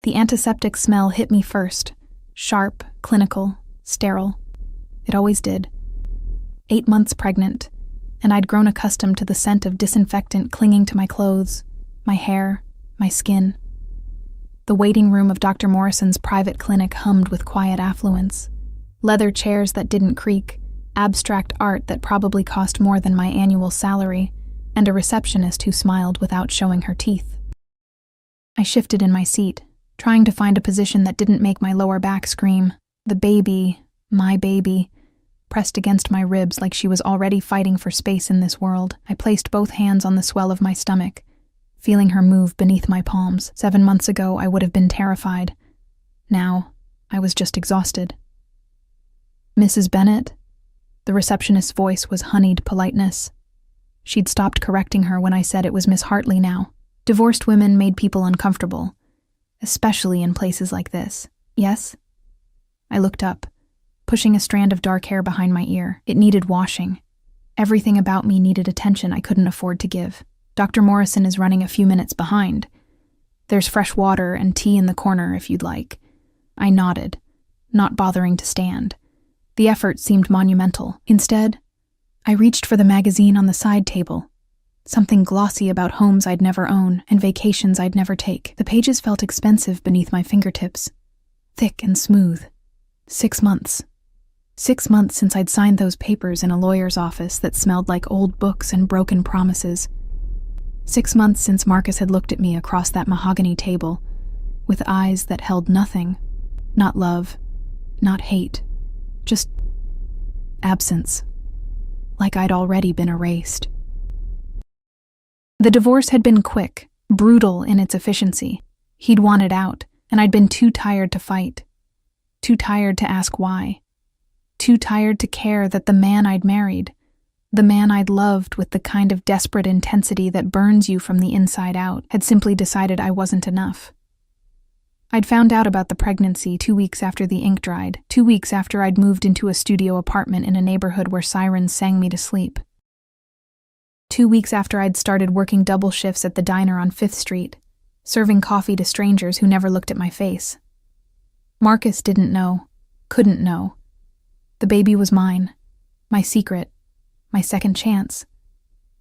The antiseptic smell hit me first. Sharp, clinical, sterile. It always did. 8 months pregnant, and I'd grown accustomed to the scent of disinfectant clinging to my clothes, my hair, my skin. The waiting room of Dr. Morrison's private clinic hummed with quiet affluence. Leather chairs that didn't creak, abstract art that probably cost more than my annual salary, and a receptionist who smiled without showing her teeth. I shifted in my seat, trying to find a position that didn't make my lower back scream. The baby, my baby, pressed against my ribs like she was already fighting for space in this world. I placed both hands on the swell of my stomach, feeling her move beneath my palms. 7 months ago, I would have been terrified. Now, I was just exhausted. Mrs. Bennett? The receptionist's voice was honeyed politeness. She'd stopped correcting her when I said it was Miss Hartley now. Divorced women made people uncomfortable, especially in places like this. Yes? I looked up, pushing a strand of dark hair behind my ear. It needed washing. Everything about me needed attention I couldn't afford to give. Dr. Morrison is running a few minutes behind. There's fresh water and tea in the corner if you'd like. I nodded, not bothering to stand. The effort seemed monumental. Instead, I reached for the magazine on the side table, something glossy about homes I'd never own and vacations I'd never take. The pages felt expensive beneath my fingertips, thick and smooth. 6 months. 6 months since I'd signed those papers in a lawyer's office that smelled like old books and broken promises. 6 months since Marcus had looked at me across that mahogany table, with eyes that held nothing. Not love, not hate, just absence. Like I'd already been erased. The divorce had been quick, brutal in its efficiency. He'd wanted out, and I'd been too tired to fight. Too tired to ask why. Too tired to care that the man I'd married, the man I'd loved with the kind of desperate intensity that burns you from the inside out, had simply decided I wasn't enough. I'd found out about the pregnancy 2 weeks after the ink dried, 2 weeks after I'd moved into a studio apartment in a neighborhood where sirens sang me to sleep. 2 weeks after I'd started working double shifts at the diner on 5th Street, serving coffee to strangers who never looked at my face. Marcus didn't know, couldn't know. The baby was mine, my secret, my second chance,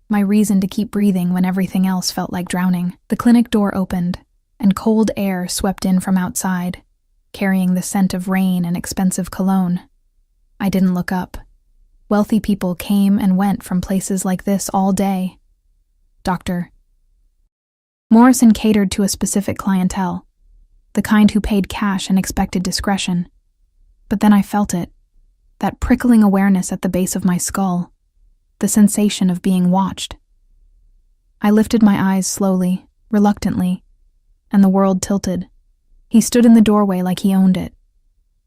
my reason to keep breathing when everything else felt like drowning. The clinic door opened, and cold air swept in from outside, carrying the scent of rain and expensive cologne. I didn't look up. Wealthy people came and went from places like this all day. Dr. Morrison catered to a specific clientele, the kind who paid cash and expected discretion. But then I felt it, that prickling awareness at the base of my skull, the sensation of being watched. I lifted my eyes slowly, reluctantly, and the world tilted. He stood in the doorway like he owned it,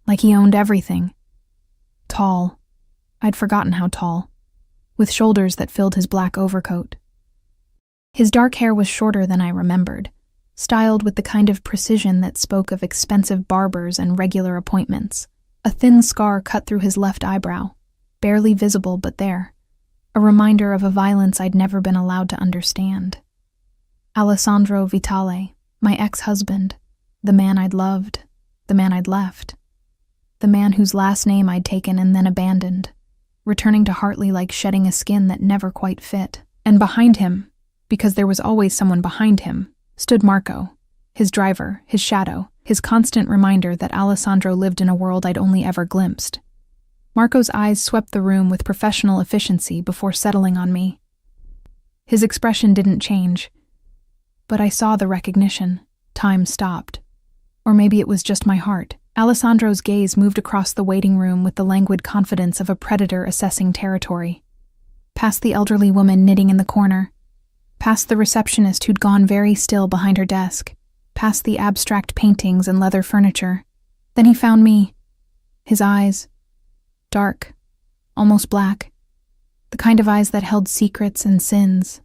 like he owned everything. Tall. I'd forgotten how tall, with shoulders that filled his black overcoat. His dark hair was shorter than I remembered, styled with the kind of precision that spoke of expensive barbers and regular appointments. A thin scar cut through his left eyebrow, barely visible but there, a reminder of a violence I'd never been allowed to understand. Alessandro Vitale, my ex-husband, the man I'd loved, the man I'd left, the man whose last name I'd taken and then abandoned, returning to Hartley like shedding a skin that never quite fit. And behind him, because there was always someone behind him, stood Marco, his driver, his shadow, his constant reminder that Alessandro lived in a world I'd only ever glimpsed. Marco's eyes swept the room with professional efficiency before settling on me. His expression didn't change, but I saw the recognition. Time stopped. Or maybe it was just my heart. Alessandro's gaze moved across the waiting room with the languid confidence of a predator assessing territory. Past the elderly woman knitting in the corner, past the receptionist who'd gone very still behind her desk, past the abstract paintings and leather furniture. Then he found me. His eyes, dark, almost black, the kind of eyes that held secrets and sins,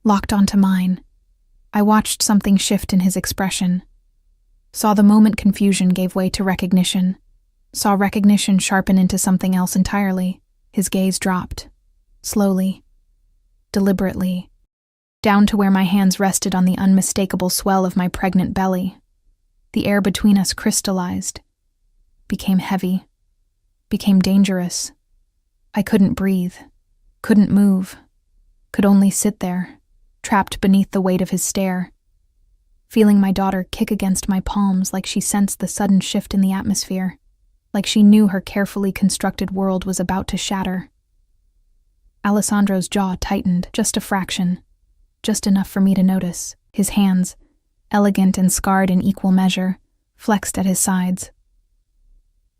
locked onto mine. I watched something shift in his expression, saw the moment confusion gave way to recognition, saw recognition sharpen into something else entirely. His gaze dropped, slowly, deliberately, down to where my hands rested on the unmistakable swell of my pregnant belly. The air between us crystallized, became heavy, became dangerous. I couldn't breathe, couldn't move, could only sit there, trapped beneath the weight of his stare, feeling my daughter kick against my palms like she sensed the sudden shift in the atmosphere, like she knew her carefully constructed world was about to shatter. Alessandro's jaw tightened, just a fraction, just enough for me to notice. His hands, elegant and scarred in equal measure, flexed at his sides.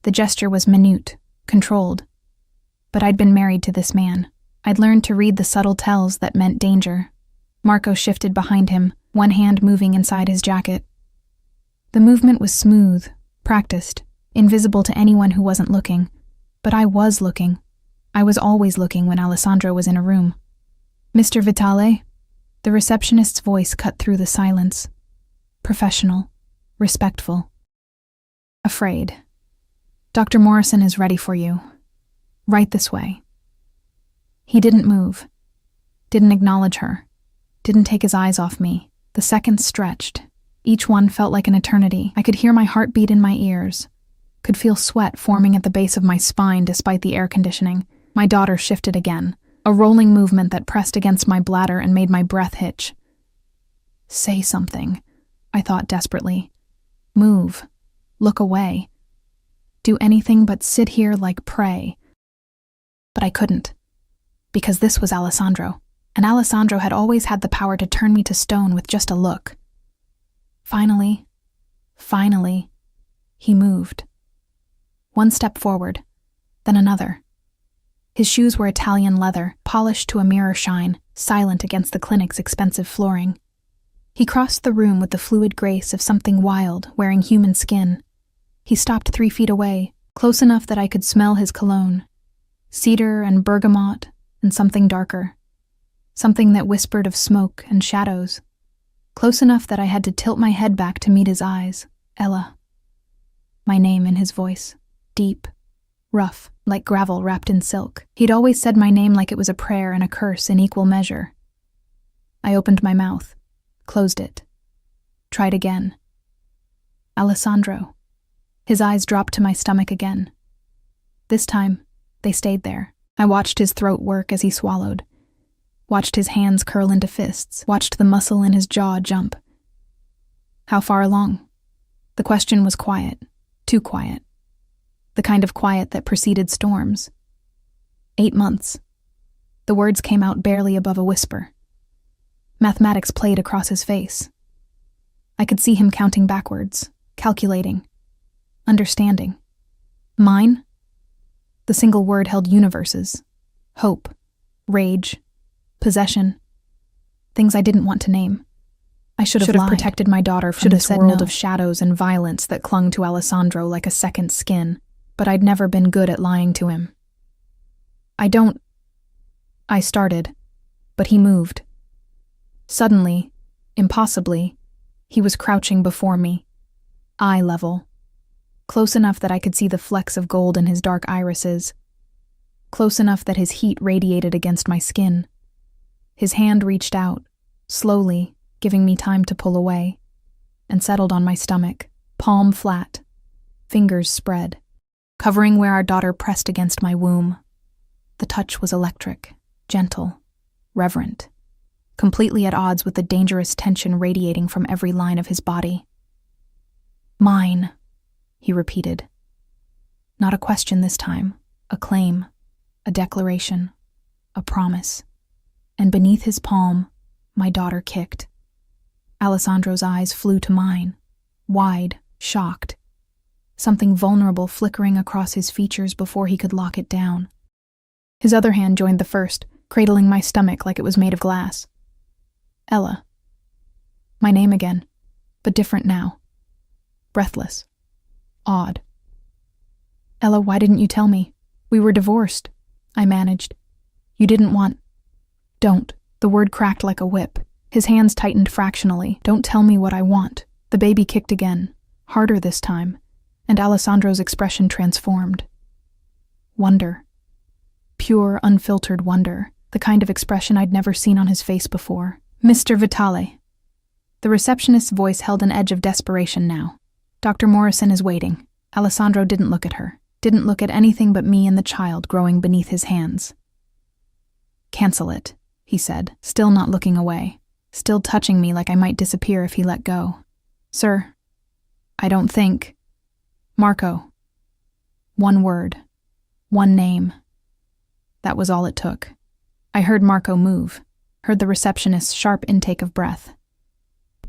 The gesture was minute, controlled. But I'd been married to this man. I'd learned to read the subtle tells that meant danger. Marco shifted behind him, one hand moving inside his jacket. The movement was smooth, practiced, invisible to anyone who wasn't looking. But I was looking. I was always looking when Alessandro was in a room. "Mr. Vitale?" The receptionist's voice cut through the silence. Professional, respectful. "Afraid. Dr. Morrison is ready for you. Right this way." He didn't move, didn't acknowledge her, didn't take his eyes off me. The seconds stretched. Each one felt like an eternity. I could hear my heartbeat in my ears, could feel sweat forming at the base of my spine despite the air conditioning. My daughter shifted again, a rolling movement that pressed against my bladder and made my breath hitch. "Say something," I thought desperately. "Move. Look away. Do anything but sit here like prey." But I couldn't, because this was Alessandro, and Alessandro had always had the power to turn me to stone with just a look. Finally, he moved. One step forward, then another. His shoes were Italian leather, polished to a mirror shine, silent against the clinic's expensive flooring. He crossed the room with the fluid grace of something wild, wearing human skin. He stopped 3 feet away, close enough that I could smell his cologne. Cedar and bergamot and something darker. Something that whispered of smoke and shadows. Close enough that I had to tilt my head back to meet his eyes. "Ella." My name in his voice. Deep, rough, like gravel wrapped in silk. He'd always said my name like it was a prayer and a curse in equal measure. I opened my mouth, closed it, tried again. "Alessandro." His eyes dropped to my stomach again. This time, they stayed there. I watched his throat work as he swallowed, watched his hands curl into fists, watched the muscle in his jaw jump. "How far along?" The question was quiet, too quiet. The kind of quiet that preceded storms. 8 months. The words came out barely above a whisper. Mathematics played across his face. I could see him counting backwards, calculating, understanding. Mine? The single word held universes, hope, rage, possession, things I didn't want to name. I should have protected my daughter from this world of shadows and violence that clung to Alessandro like a second skin, but I'd never been good at lying to him. I started, but he moved. Suddenly, impossibly, he was crouching before me, eye level, close enough that I could see the flecks of gold in his dark irises, close enough that his heat radiated against my skin. His hand reached out, slowly, giving me time to pull away, and settled on my stomach, palm flat, fingers spread, covering where our daughter pressed against my womb. The touch was electric, gentle, reverent, completely at odds with the dangerous tension radiating from every line of his body. "Mine," he repeated. Not a question this time, a claim, a declaration, a promise. And beneath his palm, my daughter kicked. Alessandro's eyes flew to mine, wide, shocked. Something vulnerable flickering across his features before he could lock it down. His other hand joined the first, cradling my stomach like it was made of glass. "Ella." My name again, but different now. Breathless. Awed. "Ella, why didn't you tell me? We were divorced," I managed. "You didn't want—" "Don't." The word cracked like a whip. His hands tightened fractionally. "Don't tell me what I want." The baby kicked again, harder this time, and Alessandro's expression transformed. Wonder. Pure, unfiltered wonder, the kind of expression I'd never seen on his face before. "Mr. Vitale." The receptionist's voice held an edge of desperation now. Dr. Morrison is waiting. Alessandro didn't look at her, didn't look at anything but me and the child growing beneath his hands. Cancel it, he said, still not looking away, still touching me like I might disappear if he let go. Sir, I don't think. Marco. One word. One name. That was all it took. I heard Marco move, heard the receptionist's sharp intake of breath,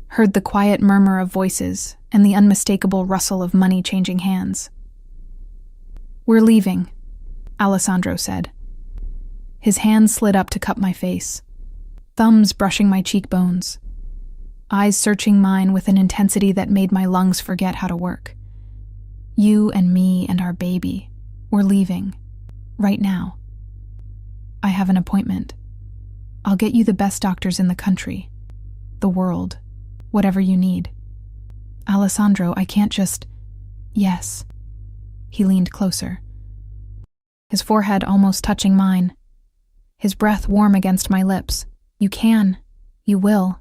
heard the quiet murmur of voices and the unmistakable rustle of money changing hands. We're leaving, Alessandro said. His hand slid up to cup my face, thumbs brushing my cheekbones, eyes searching mine with an intensity that made my lungs forget how to work. You and me and our baby, we're leaving, right now. I have an appointment. I'll get you the best doctors in the country, the world, whatever you need. Alessandro, I can't just... Yes. He leaned closer, his forehead almost touching mine, his breath warm against my lips. You can. You will.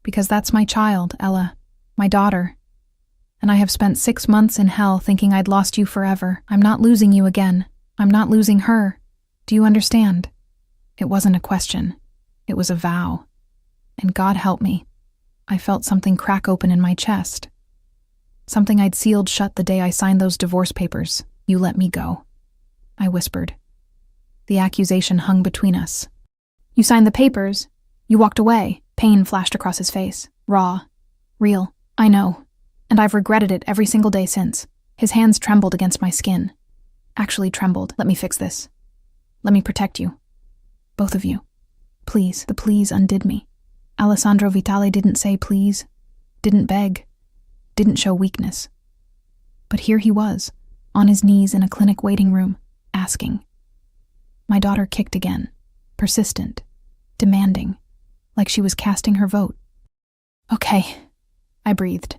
Because that's my child, Ella, my daughter. And I have spent 6 months in hell thinking I'd lost you forever. I'm not losing you again. I'm not losing her. Do you understand? It wasn't a question. It was a vow. And God help me. I felt something crack open in my chest. Something I'd sealed shut the day I signed those divorce papers. You let me go, I whispered. The accusation hung between us. You signed the papers. You walked away. Pain flashed across his face. Raw. Real. I know. And I've regretted it every single day since. His hands trembled against my skin. Actually trembled. Let me fix this. Let me protect you. Both of you. Please. The please undid me. Alessandro Vitale didn't say please, didn't beg, didn't show weakness. But here he was, on his knees in a clinic waiting room, asking. My daughter kicked again, persistent, demanding, like she was casting her vote. Okay, I breathed.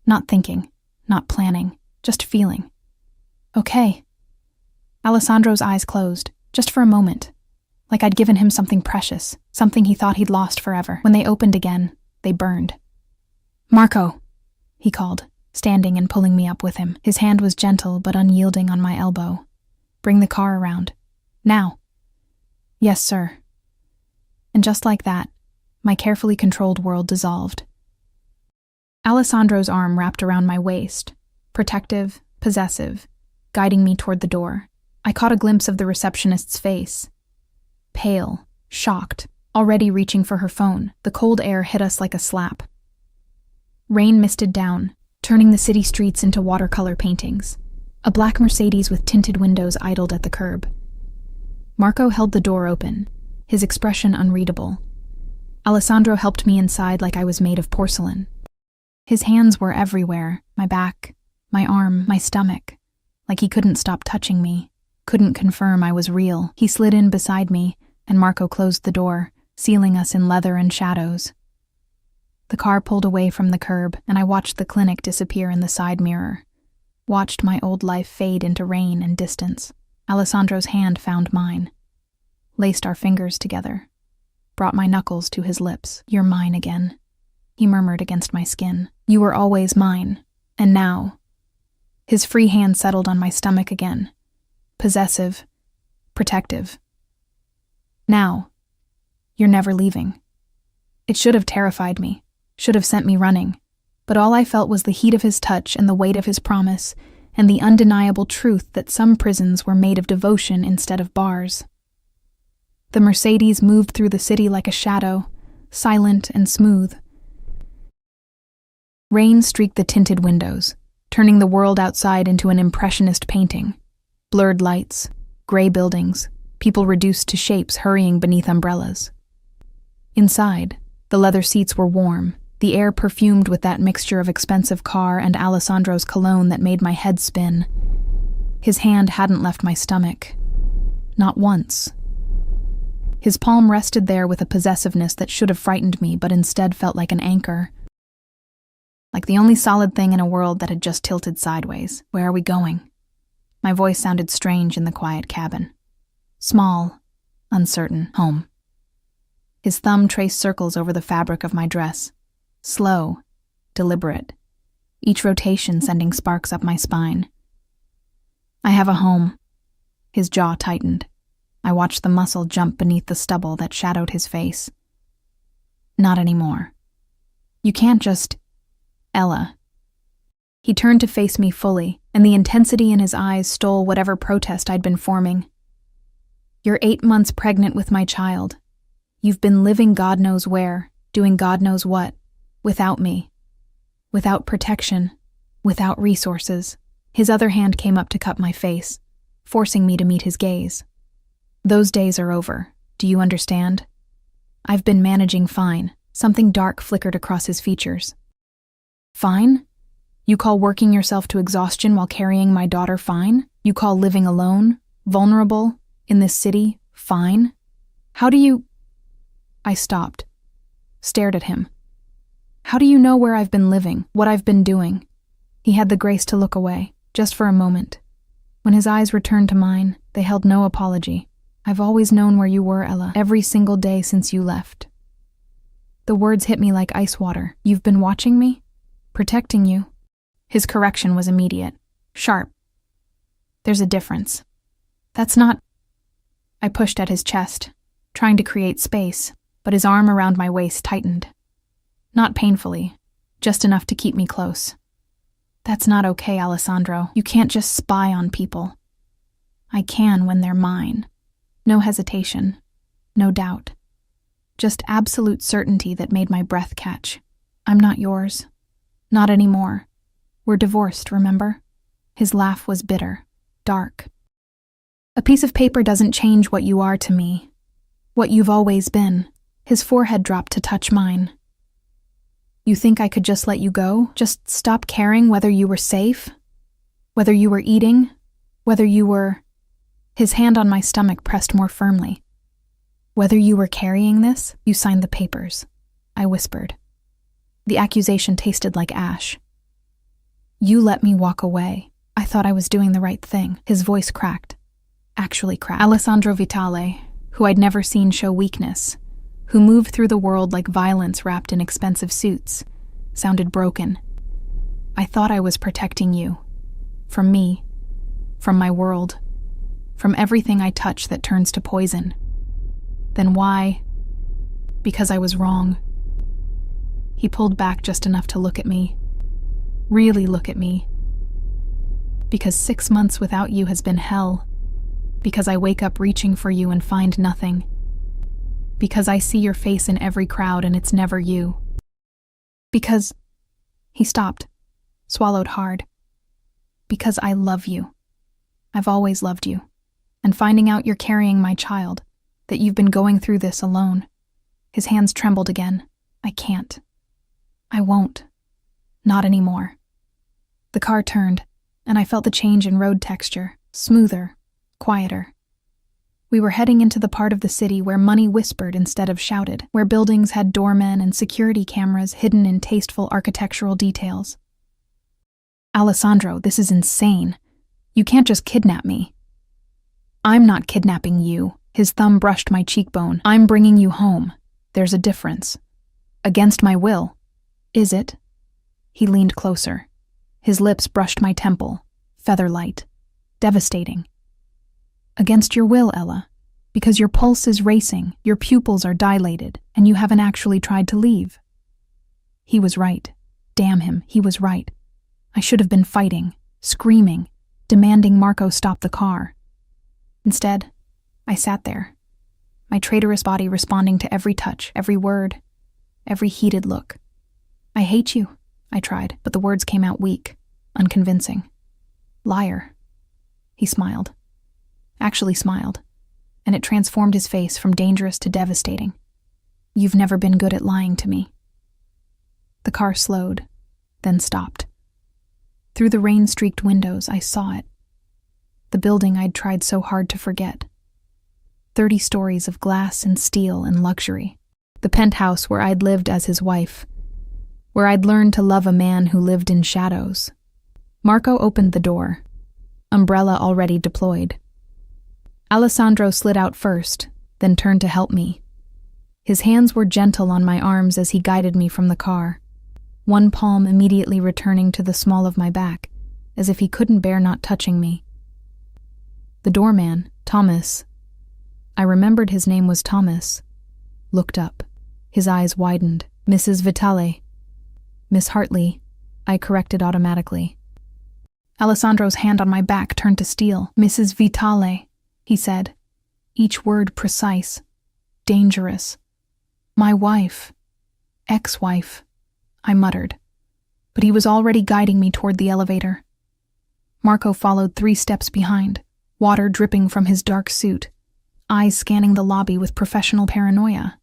Not thinking, not planning, just feeling. Okay. Alessandro's eyes closed, just for a moment, like I'd given him something precious, something he thought he'd lost forever. When they opened again, they burned. Marco, he called, standing and pulling me up with him. His hand was gentle but unyielding on my elbow. Bring the car around. Now. Yes, sir. And just like that, my carefully controlled world dissolved. Alessandro's arm wrapped around my waist, protective, possessive, guiding me toward the door. I caught a glimpse of the receptionist's face. Pale, shocked, already reaching for her phone. The cold air hit us like a slap. Rain misted down, turning the city streets into watercolor paintings. A black Mercedes with tinted windows idled at the curb. Marco held the door open, his expression unreadable. Alessandro helped me inside like I was made of porcelain. His hands were everywhere, my back, my arm, my stomach, like he couldn't stop touching me, couldn't confirm I was real. He slid in beside me, and Marco closed the door, sealing us in leather and shadows. The car pulled away from the curb, and I watched the clinic disappear in the side mirror, watched my old life fade into rain and distance. Alessandro's hand found mine, laced our fingers together, brought my knuckles to his lips. You're mine again, he murmured against my skin. You were always mine, and now. His free hand settled on my stomach again, possessive, protective. Now, you're never leaving. It should have terrified me, should have sent me running, but all I felt was the heat of his touch and the weight of his promise, and the undeniable truth that some prisons were made of devotion instead of bars. The Mercedes moved through the city like a shadow, silent and smooth. Rain streaked the tinted windows, turning the world outside into an impressionist painting. Blurred lights, gray buildings, people reduced to shapes hurrying beneath umbrellas. Inside, the leather seats were warm, the air perfumed with that mixture of expensive car and Alessandro's cologne that made my head spin. His hand hadn't left my stomach. Not once. His palm rested there with a possessiveness that should have frightened me, but instead felt like an anchor. Like the only solid thing in a world that had just tilted sideways. Where are we going? My voice sounded strange in the quiet cabin. Small, uncertain, home. His thumb traced circles over the fabric of my dress. Slow, deliberate. each rotation sending sparks up my spine. I have a home. His jaw tightened. I watched the muscle jump beneath the stubble that shadowed his face. Not anymore. You can't just... Ella. He turned to face me fully, and the intensity in his eyes stole whatever protest I'd been forming. You're 8 months pregnant with my child. You've been living God knows where, doing God knows what, without me. Without protection, without resources. His other hand came up to cup my face, forcing me to meet his gaze. Those days are over. Do you understand? I've been managing fine. Something dark flickered across his features. Fine? You call working yourself to exhaustion while carrying my daughter fine? You call living alone, vulnerable, in this city, fine? How do you... I stopped, stared at him. How do you know where I've been living, what I've been doing? He had the grace to look away, just for a moment. When his eyes returned to mine, they held no apology. I've always known where you were, Ella, every single day since you left. The words hit me like ice water. You've been watching me? Protecting you. His correction was immediate, sharp. There's a difference. That's not... I pushed at his chest, trying to create space, but his arm around my waist tightened. Not painfully, just enough to keep me close. That's not okay, Alessandro. You can't just spy on people. I can when they're mine. No hesitation, no doubt. Just absolute certainty that made my breath catch. I'm not yours. Not anymore. We're divorced, remember? His laugh was bitter, dark. A piece of paper doesn't change what you are to me. What you've always been. His forehead dropped to touch mine. You think I could just let you go? Just stop caring whether you were safe? Whether you were eating? Whether you were... His hand on my stomach pressed more firmly. Whether you were carrying this, you signed the papers, I whispered. The accusation tasted like ash. You let me walk away. I thought I was doing the right thing. His voice cracked. Actually cracked. Alessandro Vitale, who I'd never seen show weakness, who moved through the world like violence wrapped in expensive suits, sounded broken. I thought I was protecting you. From me. From my world. From everything I touch that turns to poison. Then why? Because I was wrong. He pulled back just enough to look at me. Really look at me. Because 6 months without you has been hell. Because I wake up reaching for you and find nothing. Because I see your face in every crowd and it's never you. Because... He stopped, swallowed hard. Because I love you. I've always loved you. And finding out you're carrying my child, that you've been going through this alone. His hands trembled again. I can't. I won't. Not anymore. The car turned, and I felt the change in road texture, smoother, quieter. We were heading into the part of the city where money whispered instead of shouted, where buildings had doormen and security cameras hidden in tasteful architectural details. Alessandro, this is insane. You can't just kidnap me. I'm not kidnapping you. His thumb brushed my cheekbone. I'm bringing you home. There's a difference. Against my will. Is it? He leaned closer. His lips brushed my temple, feather-light, devastating. Against your will, Ella, because your pulse is racing, your pupils are dilated, and you haven't actually tried to leave. He was right. Damn him, he was right. I should have been fighting, screaming, demanding Marco stop the car. Instead, I sat there, my traitorous body responding to every touch, every word, every heated look. I hate you, I tried, but the words came out weak, unconvincing. Liar. He smiled. Actually smiled, and it transformed his face from dangerous to devastating. You've never been good at lying to me. The car slowed, then stopped. Through the rain-streaked windows, I saw it. The building I'd tried so hard to forget. 30 stories of glass and steel and luxury. The penthouse where I'd lived as his wife. Where I'd learned to love a man who lived in shadows. Marco opened the door, umbrella already deployed. Alessandro slid out first, then turned to help me. His hands were gentle on my arms as he guided me from the car. one palm immediately returning to the small of my back, as if he couldn't bear not touching me. The doorman, Thomas, I remembered his name was Thomas, looked up. His eyes widened. Mrs. Vitale. Miss Hartley, I corrected automatically. Alessandro's hand on my back turned to steel. Mrs. Vitale, he said, each word precise, dangerous. My wife. Ex-wife, I muttered. But he was already guiding me toward the elevator. Marco followed 3 steps behind, water dripping from his dark suit, eyes scanning the lobby with professional paranoia.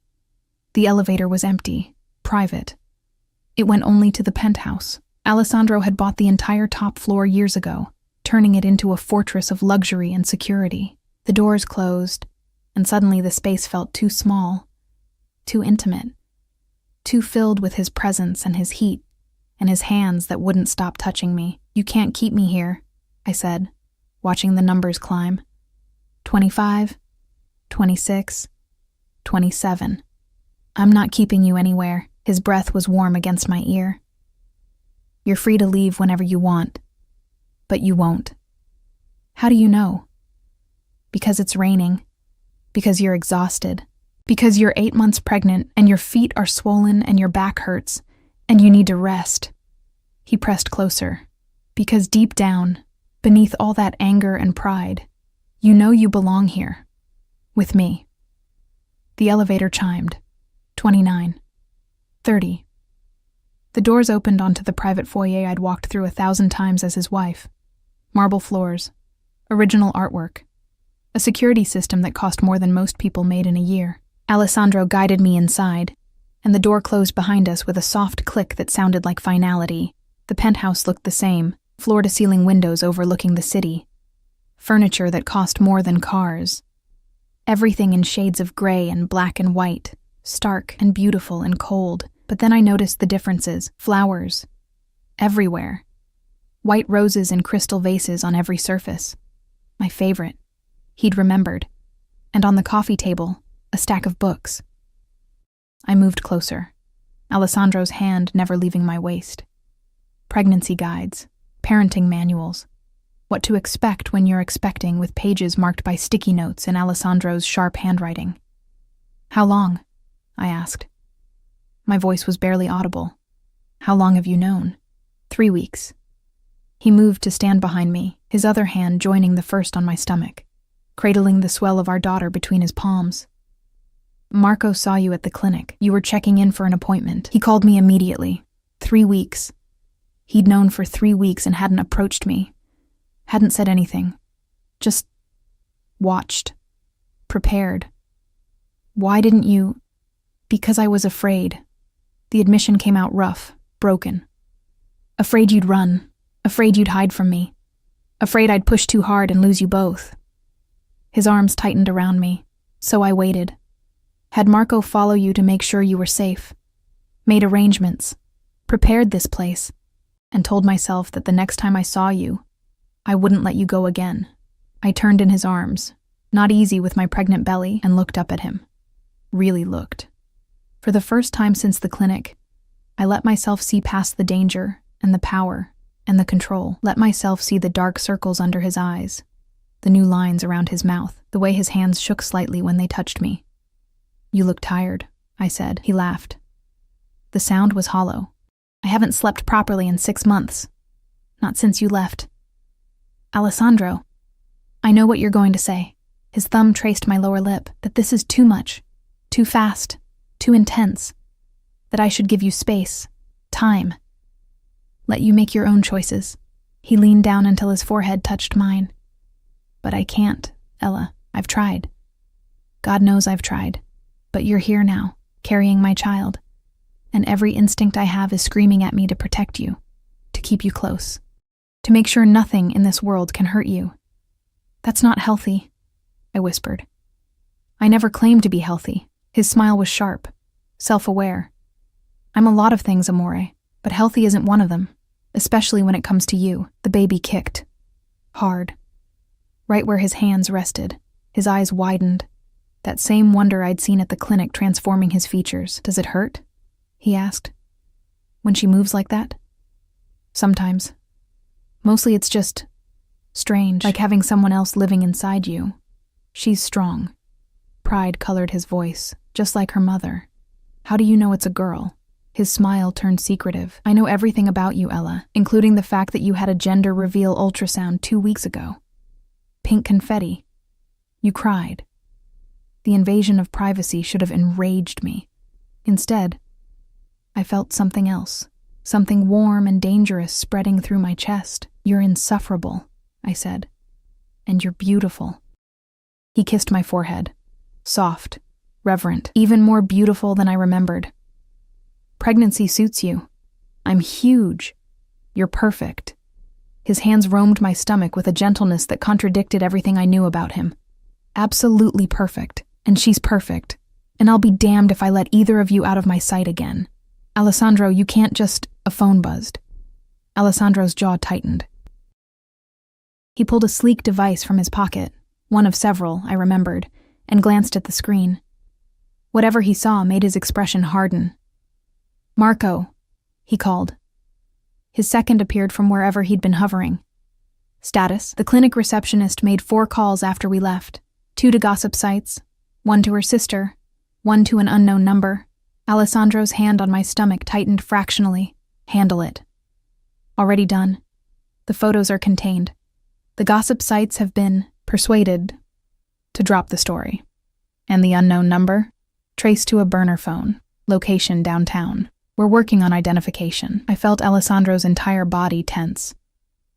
The elevator was empty, private. It went only to the penthouse. Alessandro had bought the entire top floor years ago, turning it into a fortress of luxury and security. The doors closed, and suddenly the space felt too small, too intimate, too filled with his presence and his heat, and his hands that wouldn't stop touching me. You can't keep me here, I said, watching the numbers climb. 25, 26, 27. I'm not keeping you anywhere. His breath was warm against my ear. You're free to leave whenever you want, but you won't. How do you know? Because it's raining, because you're exhausted, because you're 8 months pregnant and your feet are swollen and your back hurts and you need to rest. He pressed closer, because deep down, beneath all that anger and pride, you know you belong here, with me. The elevator chimed. 29. 30. The doors opened onto the private foyer I'd walked through 1,000 times as his wife. Marble floors, original artwork, a security system that cost more than most people made in a year. Alessandro guided me inside, and the door closed behind us with a soft click that sounded like finality. The penthouse looked the same, floor-to-ceiling windows overlooking the city. Furniture that cost more than cars. Everything in shades of gray and black and white, stark and beautiful and cold. But then I noticed the differences. Flowers. Everywhere. White roses in crystal vases on every surface. My favorite. He'd remembered. And on the coffee table, a stack of books. I moved closer, Alessandro's hand never leaving my waist. Pregnancy guides, parenting manuals, what to expect when you're expecting, with pages marked by sticky notes in Alessandro's sharp handwriting. How long? I asked. My voice was barely audible. How long have you known? 3 weeks. He moved to stand behind me, his other hand joining the first on my stomach, cradling the swell of our daughter between his palms. Marco saw you at the clinic. You were checking in for an appointment. He called me immediately. 3 weeks. He'd known for 3 weeks and hadn't approached me. Hadn't said anything. Just watched. Prepared. Why didn't you? Because I was afraid. The admission came out rough, broken. Afraid you'd run. Afraid you'd hide from me. Afraid I'd push too hard and lose you both. His arms tightened around me, so I waited. Had Marco follow you to make sure you were safe. Made arrangements. Prepared this place. And told myself that the next time I saw you, I wouldn't let you go again. I turned in his arms, not easy with my pregnant belly, and looked up at him. Really looked. For the first time since the clinic, I let myself see past the danger and the power and the control. Let myself see the dark circles under his eyes, the new lines around his mouth, the way his hands shook slightly when they touched me. You look tired, I said. He laughed. The sound was hollow. I haven't slept properly in 6 months. Not since you left. Alessandro, I know what you're going to say. His thumb traced my lower lip. That this is too much. Too fast. Too intense. That I should give you space. Time. Let you make your own choices. He leaned down until his forehead touched mine. But I can't, Ella. I've tried. God knows I've tried. But you're here now, carrying my child. And every instinct I have is screaming at me to protect you, to keep you close, to make sure nothing in this world can hurt you. That's not healthy, I whispered. I never claimed to be healthy. His smile was sharp, self-aware. I'm a lot of things, Amore, but healthy isn't one of them, especially when it comes to you. The baby kicked. Hard. Right where his hands rested, his eyes widened. That same wonder I'd seen at the clinic transforming his features. Does it hurt? He asked. when she moves like that? Sometimes. Mostly it's just strange, like having someone else living inside you. She's strong. Pride colored his voice, just like her mother. How do you know it's a girl? His smile turned secretive. I know everything about you, Ella, including the fact that you had a gender reveal ultrasound 2 weeks ago. Pink confetti. You cried. The invasion of privacy should have enraged me. Instead, I felt something else, something warm and dangerous spreading through my chest. You're insufferable, I said. And you're beautiful. He kissed my forehead. Soft, reverent, even more beautiful than I remembered. Pregnancy suits you. I'm huge. You're perfect. His hands roamed my stomach with a gentleness that contradicted everything I knew about him. Absolutely perfect. And she's perfect. And I'll be damned if I let either of you out of my sight again. Alessandro, you can't just... A phone buzzed. Alessandro's jaw tightened. He pulled a sleek device from his pocket, one of several, I remembered, and glanced at the screen. Whatever he saw made his expression harden. Marco, he called. His second appeared from wherever he'd been hovering. Status: the clinic receptionist made 4 calls after we left, 2 to gossip sites, 1 to her sister, 1 to an unknown number. Alessandro's hand on my stomach tightened fractionally. Handle it. Already done. The photos are contained. The gossip sites have been persuaded to drop the story. And the unknown number? Traced to a burner phone. Location downtown. We're working on identification. I felt Alessandro's entire body tense.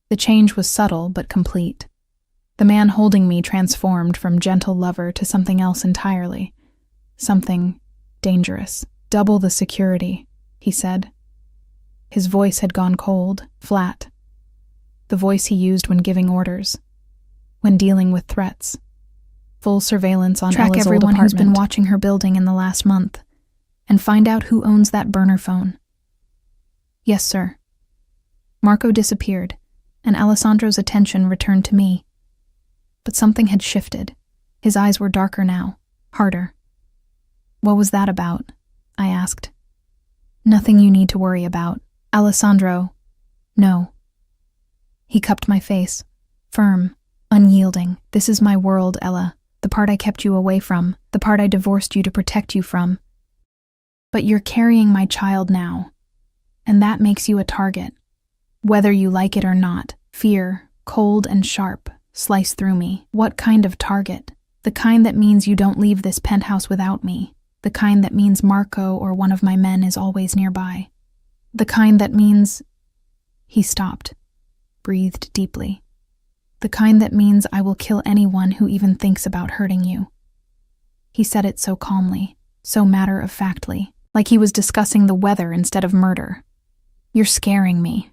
The change was subtle but complete. The man holding me transformed from gentle lover to something else entirely. Something dangerous. Double the security, he said. His voice had gone cold, flat. The voice he used when giving orders, when dealing with threats. Full surveillance on Ella's old apartment. Track everyone who's been watching her building in the last month, and find out who owns that burner phone. Yes, sir. Marco disappeared, and Alessandro's attention returned to me. But something had shifted. His eyes were darker now, harder. What was that about? I asked. Nothing you need to worry about. Alessandro, no. He cupped my face, firm, unyielding. This is my world, Ella, the part I kept you away from, the part I divorced you to protect you from. But you're carrying my child now, and that makes you a target. Whether you like it or not, fear, cold and sharp, slice through me. What kind of target? The kind that means you don't leave this penthouse without me. The kind that means Marco or one of my men is always nearby. The kind that means... He stopped, breathed deeply. The kind that means I will kill anyone who even thinks about hurting you. He said it so calmly, so matter-of-factly, like he was discussing the weather instead of murder. You're scaring me,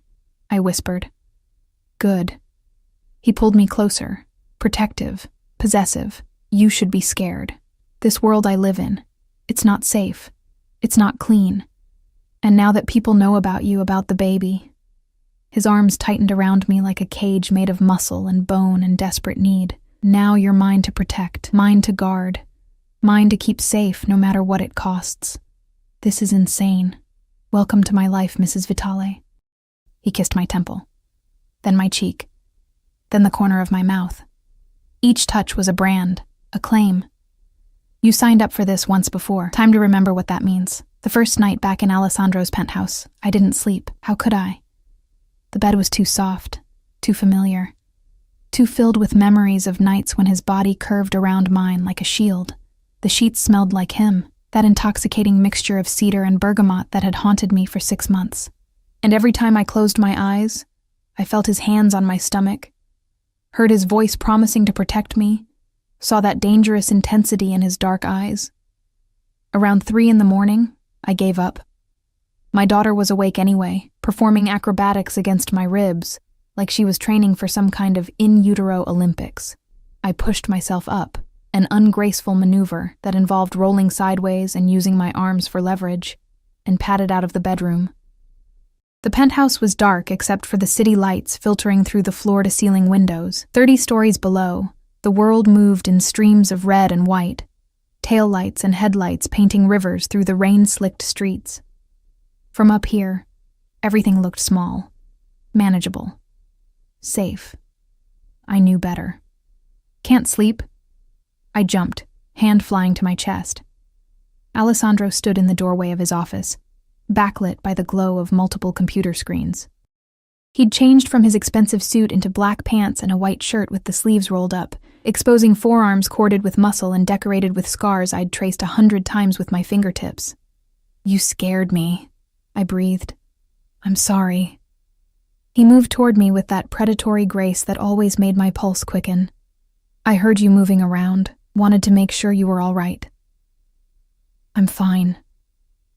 I whispered. Good. He pulled me closer, protective, possessive. You should be scared. This world I live in, it's not safe. It's not clean. And now that people know about you, about the baby... His arms tightened around me like a cage made of muscle and bone and desperate need. Now you're mine to protect, mine to guard, mine to keep safe no matter what it costs. This is insane. Welcome to my life, Mrs. Vitale. He kissed my temple, then my cheek, then the corner of my mouth. Each touch was a brand, a claim. You signed up for this once before. Time to remember what that means. The first night back in Alessandro's penthouse, I didn't sleep. How could I? The bed was too soft, too familiar, too filled with memories of nights when his body curved around mine like a shield. The sheets smelled like him, that intoxicating mixture of cedar and bergamot that had haunted me for 6 months. And every time I closed my eyes, I felt his hands on my stomach, heard his voice promising to protect me, saw that dangerous intensity in his dark eyes. Around 3 a.m, I gave up. My daughter was awake anyway, performing acrobatics against my ribs, like she was training for some kind of in utero Olympics. I pushed myself up, an ungraceful maneuver that involved rolling sideways and using my arms for leverage, and padded out of the bedroom. The penthouse was dark except for the city lights filtering through the floor-to-ceiling windows. 30 stories below, the world moved in streams of red and white, taillights and headlights painting rivers through the rain-slicked streets. From up here, Everything looked small, manageable, safe. I knew better. Can't sleep? I jumped, hand flying to my chest. Alessandro stood in the doorway of his office, backlit by the glow of multiple computer screens. He'd changed from his expensive suit into black pants and a white shirt with the sleeves rolled up, exposing forearms corded with muscle and decorated with scars I'd traced 100 times with my fingertips. "You scared me," I breathed. "I'm sorry." He moved toward me with that predatory grace that always made my pulse quicken. "I heard you moving around, wanted to make sure you were all right." "I'm fine.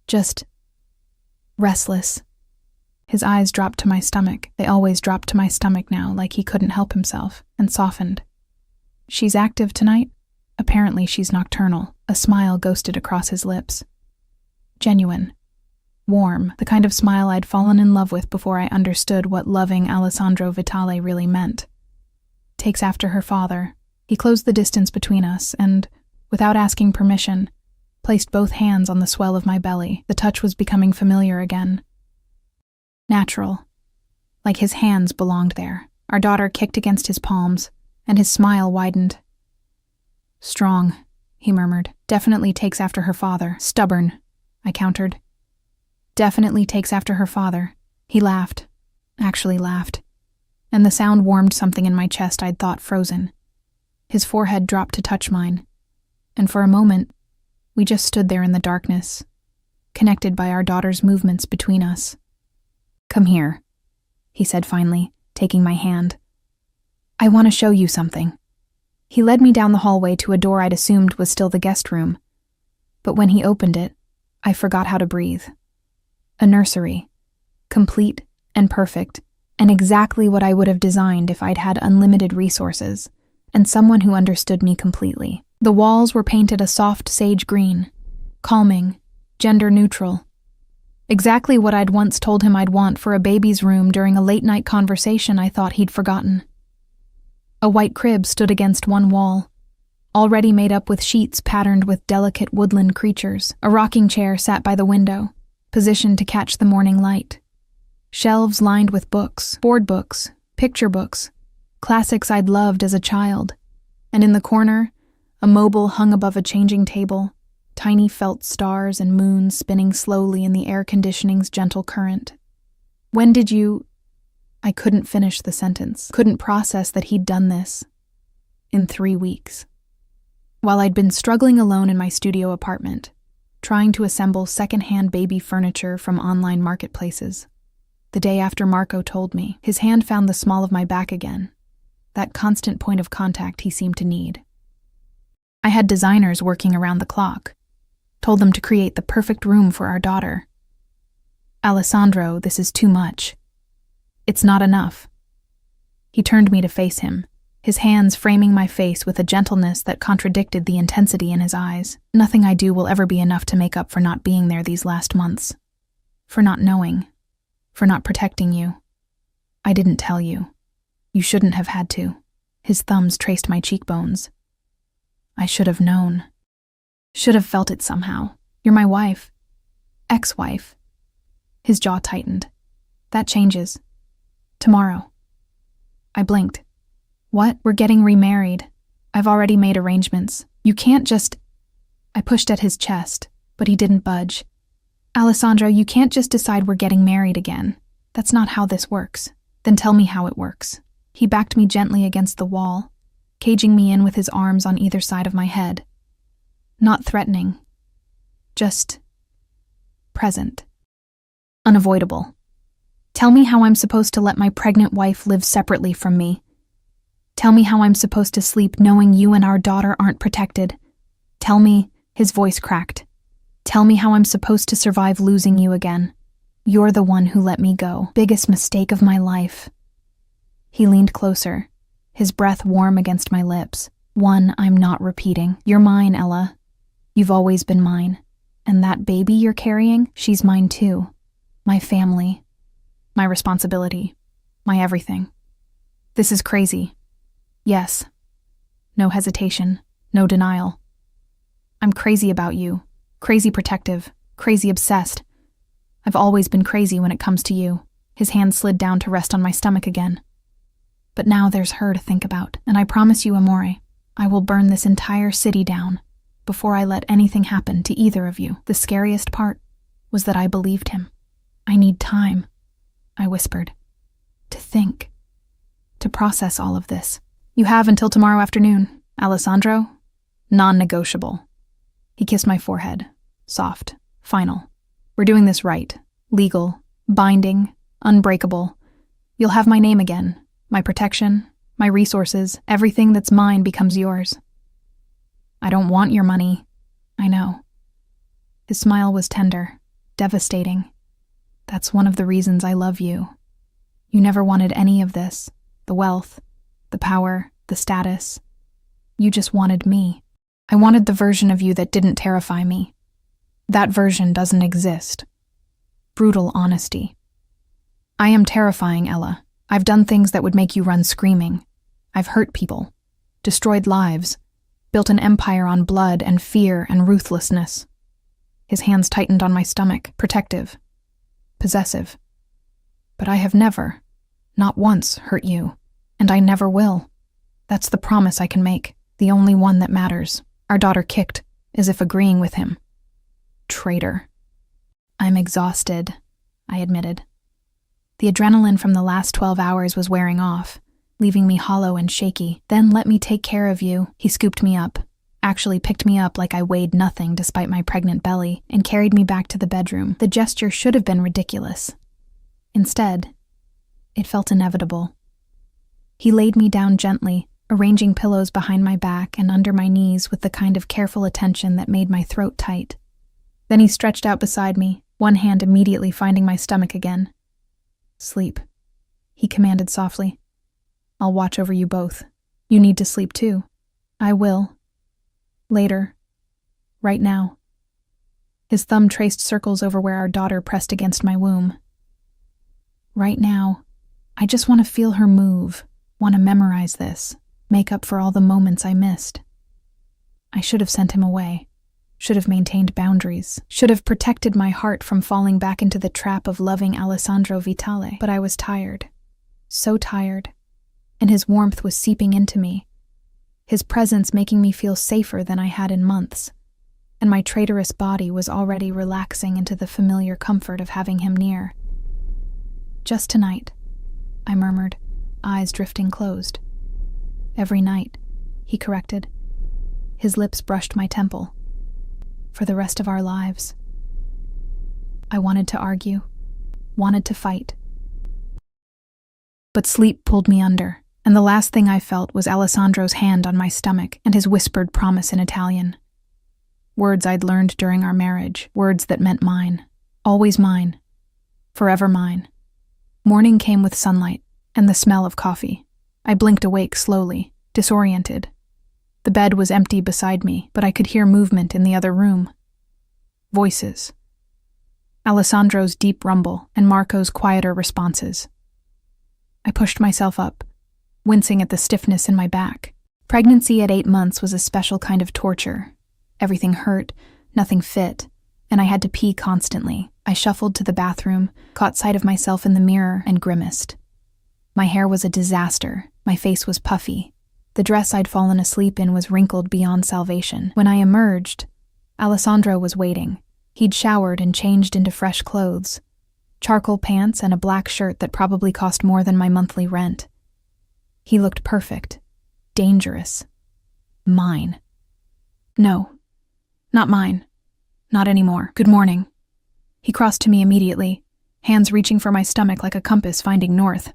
Just restless." His eyes dropped to my stomach. They always dropped to my stomach now, like he couldn't help himself, and softened. "She's active tonight?" Apparently she's nocturnal. A smile ghosted across his lips. Genuine. Warm, the kind of smile I'd fallen in love with before I understood what loving Alessandro Vitale really meant. "Takes after her father." He closed the distance between us and, without asking permission, placed both hands on the swell of my belly. The touch was becoming familiar again. Natural. Like his hands belonged there. Our daughter kicked against his palms, and his smile widened. "Strong," he murmured. "Definitely takes after her father." "Stubborn," I countered. "Definitely takes after her father." He laughed. Actually laughed. And the sound warmed something in my chest I'd thought frozen. His forehead dropped to touch mine. And for a moment, we just stood there in the darkness, connected by our daughter's movements between us. "Come here," he said finally, taking my hand. "I want to show you something." He led me down the hallway to a door I'd assumed was still the guest room. But when he opened it, I forgot how to breathe. A nursery. Complete and perfect, and exactly what I would have designed if I'd had unlimited resources, and someone who understood me completely. The walls were painted a soft sage green, calming, gender-neutral. Exactly what I'd once told him I'd want for a baby's room during a late-night conversation I thought he'd forgotten. A white crib stood against one wall, already made up with sheets patterned with delicate woodland creatures. A rocking chair sat by the window, positioned to catch the morning light. Shelves lined with books, board books, picture books, classics I'd loved as a child. And in the corner, a mobile hung above a changing table, tiny felt stars and moons spinning slowly in the air conditioning's gentle current. "When did you—" I couldn't finish the sentence, couldn't process that he'd done this. In 3 weeks. While I'd been struggling alone in my studio apartment, trying to assemble second-hand baby furniture from online marketplaces. The day after Marco told me, his hand found the small of my back again, that constant point of contact he seemed to need. I had designers working around the clock, told them to create the perfect room for our daughter. "Alessandro, this is too much. It's not enough." He turned me to face him, his hands framing my face with a gentleness that contradicted the intensity in his eyes. "Nothing I do will ever be enough to make up for not being there these last months. For not knowing. For not protecting you. I didn't tell you. You shouldn't have had to." His thumbs traced my cheekbones. "I should have known. Should have felt it somehow. You're my wife. Ex-wife." His jaw tightened. "That changes. Tomorrow." I blinked. "What? We're getting remarried. I've already made arrangements. You can't just—" I pushed at his chest, but he didn't budge. "Alessandro, you can't just decide we're getting married again. That's not how this works." "Then tell me how it works." He backed me gently against the wall, caging me in with his arms on either side of my head. Not threatening. Just present. Unavoidable. "Tell me how I'm supposed to let my pregnant wife live separately from me. Tell me how I'm supposed to sleep knowing you and our daughter aren't protected. Tell me," his voice cracked. "Tell me how I'm supposed to survive losing you again. You're the one who let me go. Biggest mistake of my life." He leaned closer, his breath warm against my lips. "One I'm not repeating. You're mine, Ella. You've always been mine. And that baby you're carrying, she's mine too. My family. My responsibility. My everything. This is crazy. Yes." No hesitation, no denial. "I'm crazy about you. Crazy protective. Crazy obsessed. I've always been crazy when it comes to you." His hand slid down to rest on my stomach again. "But now there's her to think about, and I promise you, Amore, I will burn this entire city down before I let anything happen to either of you." The scariest part was that I believed him. "I need time," I whispered, "to think, to process all of this." "You have until tomorrow afternoon, Alessandro. Non-negotiable." He kissed my forehead, soft, final. "We're doing this right, legal, binding, unbreakable. You'll have my name again, my protection, my resources, everything that's mine becomes yours." "I don't want your money." "I know." His smile was tender, devastating. "That's one of the reasons I love you. You never wanted any of this, the wealth, the power, the status. You just wanted me. I wanted the version of you that didn't terrify me. That version doesn't exist." Brutal honesty. "I am terrifying, Ella. I've done things that would make you run screaming. I've hurt people, destroyed lives, built an empire on blood and fear and ruthlessness." His hands tightened on my stomach, protective, possessive. "But I have never, not once, hurt you, and I never will. That's the promise I can make, the only one that matters." Our daughter kicked, as if agreeing with him. Traitor. "I'm exhausted," I admitted. The adrenaline from the last 12 hours was wearing off, leaving me hollow and shaky. "Then let me take care of you." He scooped me up, actually picked me up like I weighed nothing despite my pregnant belly, and carried me back to the bedroom. The gesture should have been ridiculous. Instead, it felt inevitable. He laid me down gently, arranging pillows behind my back and under my knees with the kind of careful attention that made my throat tight. Then he stretched out beside me, one hand immediately finding my stomach again. "Sleep," he commanded softly. "I'll watch over you both. You need to sleep too." "I will. Later. Right now." His thumb traced circles over where our daughter pressed against my womb. "Right now, I just want to feel her move, want to memorize this, make up for all the moments I missed. I should have sent him away, should have maintained boundaries, should have protected my heart from falling back into the trap of loving Alessandro Vitale. But I was tired, so tired, and his warmth was seeping into me, his presence making me feel safer than I had in months, and my traitorous body was already relaxing into the familiar comfort of having him near. "Just tonight," I murmured, eyes drifting closed. "Every night," he corrected. His lips brushed my temple. "For the rest of our lives." I wanted to argue, wanted to fight. But sleep pulled me under, and the last thing I felt was Alessandro's hand on my stomach and his whispered promise in Italian. Words I'd learned during our marriage, words that meant mine, always mine, forever mine. Morning came with sunlight and the smell of coffee. I blinked awake slowly, disoriented. The bed was empty beside me, but I could hear movement in the other room. Voices. Alessandro's deep rumble and Marco's quieter responses. I pushed myself up, wincing at the stiffness in my back. Pregnancy at 8 months was a special kind of torture. Everything hurt, nothing fit, and I had to pee constantly. I shuffled to the bathroom, caught sight of myself in the mirror, and grimaced. My hair was a disaster. My face was puffy. The dress I'd fallen asleep in was wrinkled beyond salvation. When I emerged, Alessandro was waiting. He'd showered and changed into fresh clothes. Charcoal pants and a black shirt that probably cost more than my monthly rent. He looked perfect. Dangerous. Mine. No. Not mine. Not anymore. "Good morning." He crossed to me immediately, hands reaching for my stomach like a compass finding north.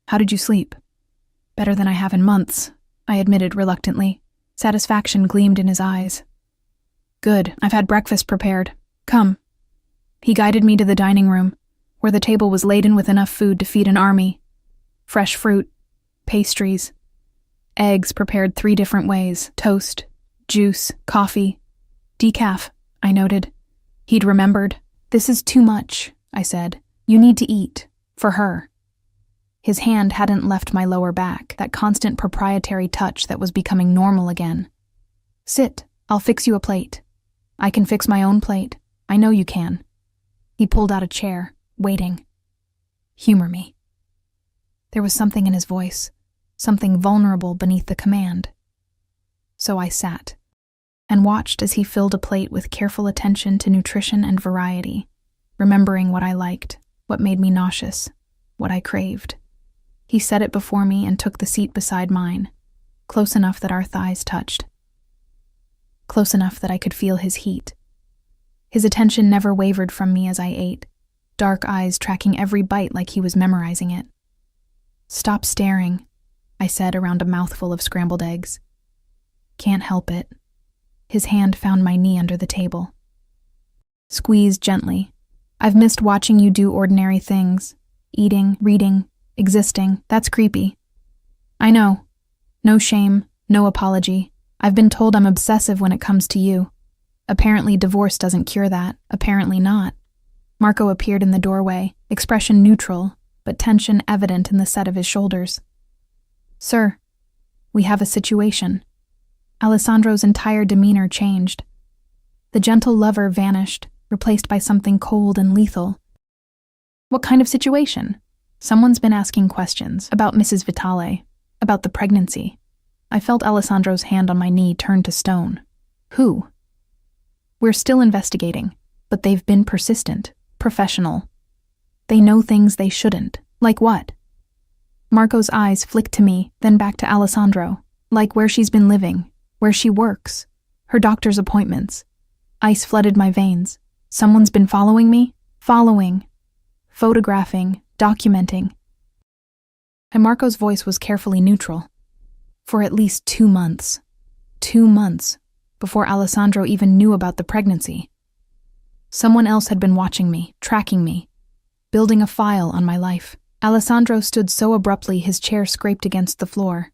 "How did you sleep?" "Better than I have in months," I admitted reluctantly. Satisfaction gleamed in his eyes. "Good. I've had breakfast prepared. Come." He guided me to the dining room, where the table was laden with enough food to feed an army. Fresh fruit, pastries, eggs prepared 3 different ways, toast, juice, coffee. "Decaf," I noted. He'd remembered. "This is too much," I said. "You need to eat. For her." His hand hadn't left my lower back, that constant proprietary touch that was becoming normal again. "Sit. I'll fix you a plate." "I can fix my own plate. I know you can." He pulled out a chair, waiting. Humor me. There was something in his voice, something vulnerable beneath the command. So I sat and watched as he filled a plate with careful attention to nutrition and variety, remembering what I liked, what made me nauseous, what I craved. He set it before me and took the seat beside mine, close enough that our thighs touched, close enough that I could feel his heat. His attention never wavered from me as I ate, dark eyes tracking every bite like he was memorizing it. "Stop staring," I said around a mouthful of scrambled eggs. "Can't help it." His hand found my knee under the table. "Squeeze gently. I've missed watching you do ordinary things. Eating, reading, existing. That's creepy." "I know. No shame, no apology. I've been told I'm obsessive when it comes to you. Apparently divorce doesn't cure that. Apparently not." Marco appeared in the doorway, expression neutral, but tension evident in the set of his shoulders. "Sir, we have a situation." Alessandro's entire demeanor changed. The gentle lover vanished, replaced by something cold and lethal. "What kind of situation?" Someone's been asking questions about Mrs. Vitale, about the pregnancy. I felt Alessandro's hand on my knee turn to stone. "Who?" "We're still investigating, but they've been persistent, professional. They know things they shouldn't." "Like what?" Marco's eyes flicked to me, then back to Alessandro. "Like where she's been living, where she works, her doctor's appointments." Ice flooded my veins. "Someone's been following me?" "Following, photographing, documenting." And Marco's voice was carefully neutral. "For at least 2 months. 2 months, before Alessandro even knew about the pregnancy. Someone else had been watching me, tracking me, building a file on my life." Alessandro stood so abruptly his chair scraped against the floor.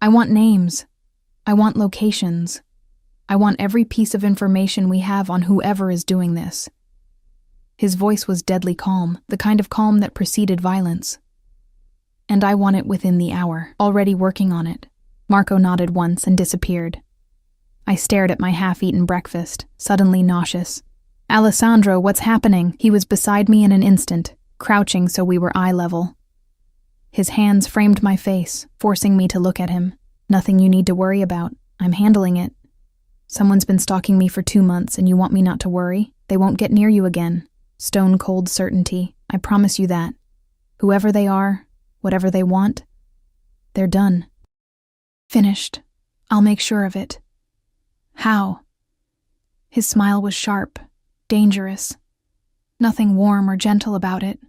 "I want names. I want locations. I want every piece of information we have on whoever is doing this." His voice was deadly calm, the kind of calm that preceded violence. "And I want it within the hour. Already working on it." Marco nodded once and disappeared. I stared at my half-eaten breakfast, suddenly nauseous. "Alessandro, what's happening?" He was beside me in an instant, crouching so we were eye level. His hands framed my face, forcing me to look at him. "Nothing you need to worry about. I'm handling it. Someone's been stalking me for 2 months and you want me not to worry? They won't get near you again. Stone-cold certainty. I promise you that. Whoever they are, whatever they want, they're done. Finished. I'll make sure of it." "How?" His smile was sharp, dangerous. Nothing warm or gentle about it.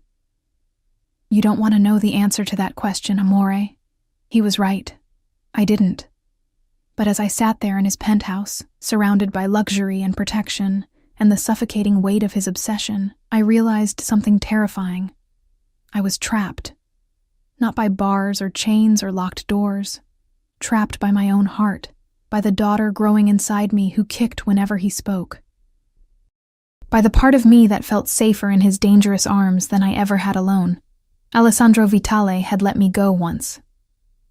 "You don't want to know the answer to that question, amore." He was right. I didn't. But as I sat there in his penthouse, surrounded by luxury and protection, and the suffocating weight of his obsession, I realized something terrifying. I was trapped. Not by bars or chains or locked doors. Trapped by my own heart, by the daughter growing inside me who kicked whenever he spoke. By the part of me that felt safer in his dangerous arms than I ever had alone. Alessandro Vitale had let me go once.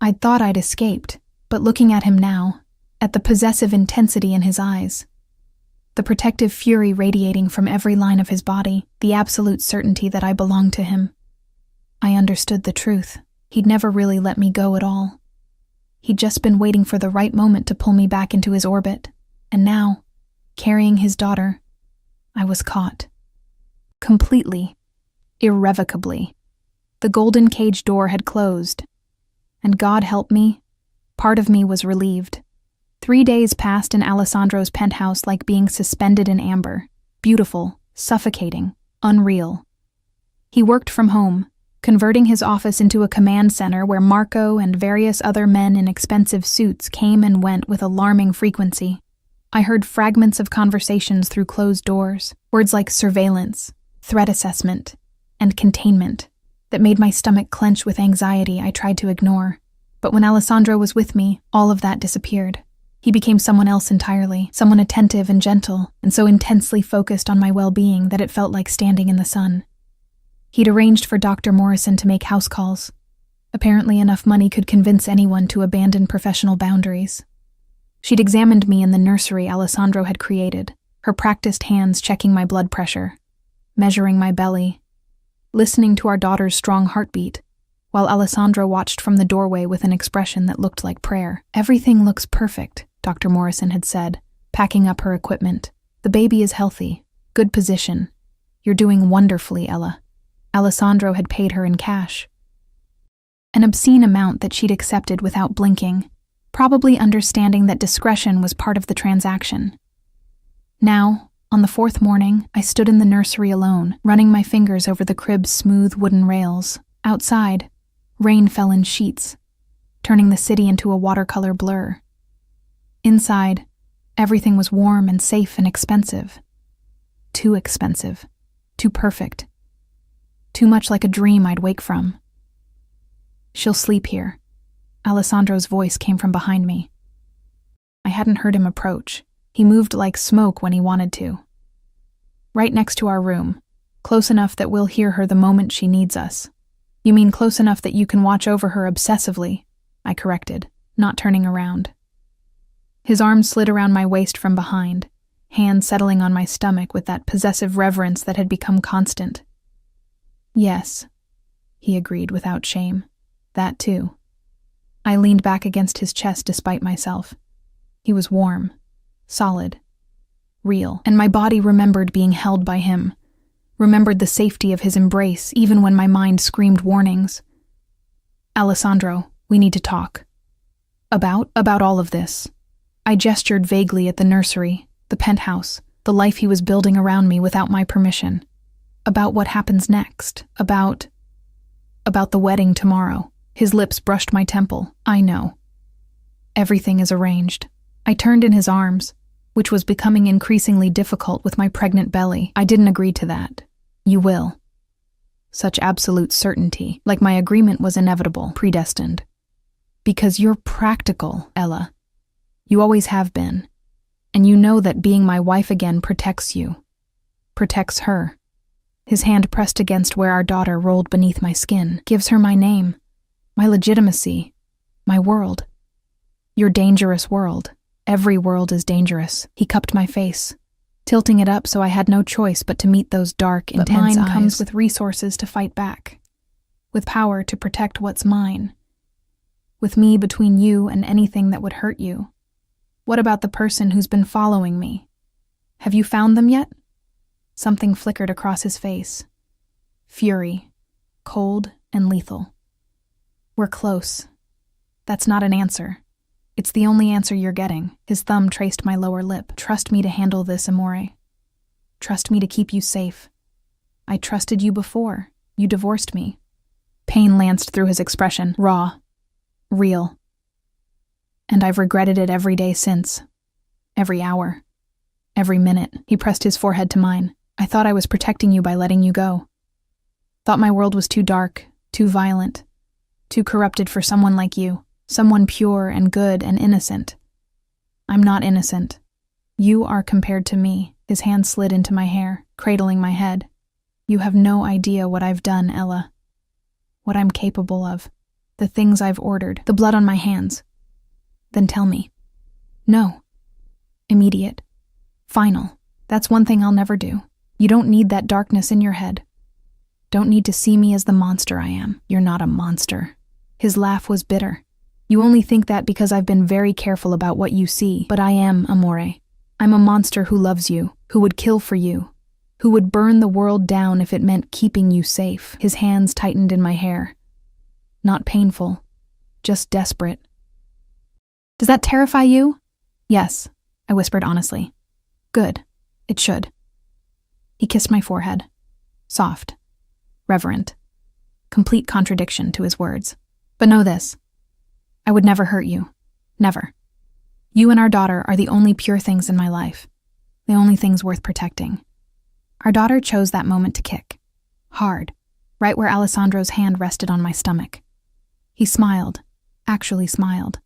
I'd thought I'd escaped, but looking at him now, at the possessive intensity in his eyes, the protective fury radiating from every line of his body, the absolute certainty that I belonged to him, I understood the truth. He'd never really let me go at all. He'd just been waiting for the right moment to pull me back into his orbit, and now, carrying his daughter, I was caught. Completely, irrevocably. The golden cage door had closed, and God help me, part of me was relieved. 3 days passed in Alessandro's penthouse like being suspended in amber, beautiful, suffocating, unreal. He worked from home, converting his office into a command center where Marco and various other men in expensive suits came and went with alarming frequency. I heard fragments of conversations through closed doors, words like surveillance, threat assessment, and containment, that made my stomach clench with anxiety I tried to ignore. But when Alessandro was with me, all of that disappeared. He became someone else entirely, someone attentive and gentle, and so intensely focused on my well-being that it felt like standing in the sun. He'd arranged for Dr. Morrison to make house calls. Apparently enough money could convince anyone to abandon professional boundaries. She'd examined me in the nursery Alessandro had created, her practiced hands checking my blood pressure. measuring my belly, listening to our daughter's strong heartbeat, while Alessandro watched from the doorway with an expression that looked like prayer. "Everything looks perfect," Dr. Morrison had said, packing up her equipment. "The baby is healthy. Good position. You're doing wonderfully, Ella." Alessandro had paid her in cash. An obscene amount that she'd accepted without blinking, probably understanding that discretion was part of the transaction. Now, on the fourth morning, I stood in the nursery alone, running my fingers over the crib's smooth wooden rails. Outside, rain fell in sheets, turning the city into a watercolor blur. Inside, everything was warm and safe and expensive. Too expensive. Too perfect. Too much like a dream I'd wake from. "She'll sleep here." Alessandro's voice came from behind me. I hadn't heard him approach. He moved like smoke when he wanted to. "Right next to our room, close enough that we'll hear her the moment she needs us." "You mean close enough that you can watch over her obsessively," I corrected, not turning around. His arm slid around my waist from behind, hand settling on my stomach with that possessive reverence that had become constant. "Yes," he agreed without shame. "That too." I leaned back against his chest despite myself. He was warm, solid, real, and my body remembered being held by him, remembered the safety of his embrace even when my mind screamed warnings. "Alessandro, we need to talk." About all of this." I gestured vaguely at the nursery, the penthouse, the life he was building around me without my permission. "About what happens next. About the wedding tomorrow." His lips brushed my temple. "I know. Everything is arranged." I turned in his arms, which was becoming increasingly difficult with my pregnant belly. "I didn't agree to that." "You will." Such absolute certainty, like my agreement was inevitable, predestined. "Because you're practical, Ella. You always have been. And you know that being my wife again protects you. Protects her." His hand pressed against where our daughter rolled beneath my skin. "Gives her my name, my legitimacy, my world. Your dangerous world. Every world is dangerous." He cupped my face, tilting it up so I had no choice but to meet those dark, intense eyes. "But mine comes with resources to fight back, with power to protect what's mine, with me between you and anything that would hurt you. What about the person who's been following me? Have you found them yet?" Something flickered across his face. Fury, cold and lethal. "We're close. That's not an answer. It's the only answer you're getting." His thumb traced my lower lip. "Trust me to handle this, amore. Trust me to keep you safe. I trusted you before. You divorced me." Pain lanced through his expression, raw, real. "And I've regretted it every day since. Every hour. Every minute." He pressed his forehead to mine. "I thought I was protecting you by letting you go. Thought my world was too dark, too violent, too corrupted for someone like you. Someone pure and good and innocent. I'm not innocent. You are compared to me." His hand slid into my hair, cradling my head. "You have no idea what I've done, Ella. What I'm capable of. The things I've ordered. The blood on my hands." "Then tell me." "No. Immediate. Final. That's one thing I'll never do. You don't need that darkness in your head. Don't need to see me as the monster I am. You're not a monster." His laugh was bitter. "You only think that because I've been very careful about what you see, but I am, amore. I'm a monster who loves you, who would kill for you, who would burn the world down if it meant keeping you safe." His hands tightened in my hair. Not painful, just desperate. "Does that terrify you?" "Yes," I whispered honestly. "Good. It should." He kissed my forehead. Soft. Reverent. Complete contradiction to his words. "But know this. I would never hurt you. Never. You and our daughter are the only pure things in my life. The only things worth protecting." Our daughter chose that moment to kick. Hard. Right where Alessandro's hand rested on my stomach. He smiled. Actually smiled.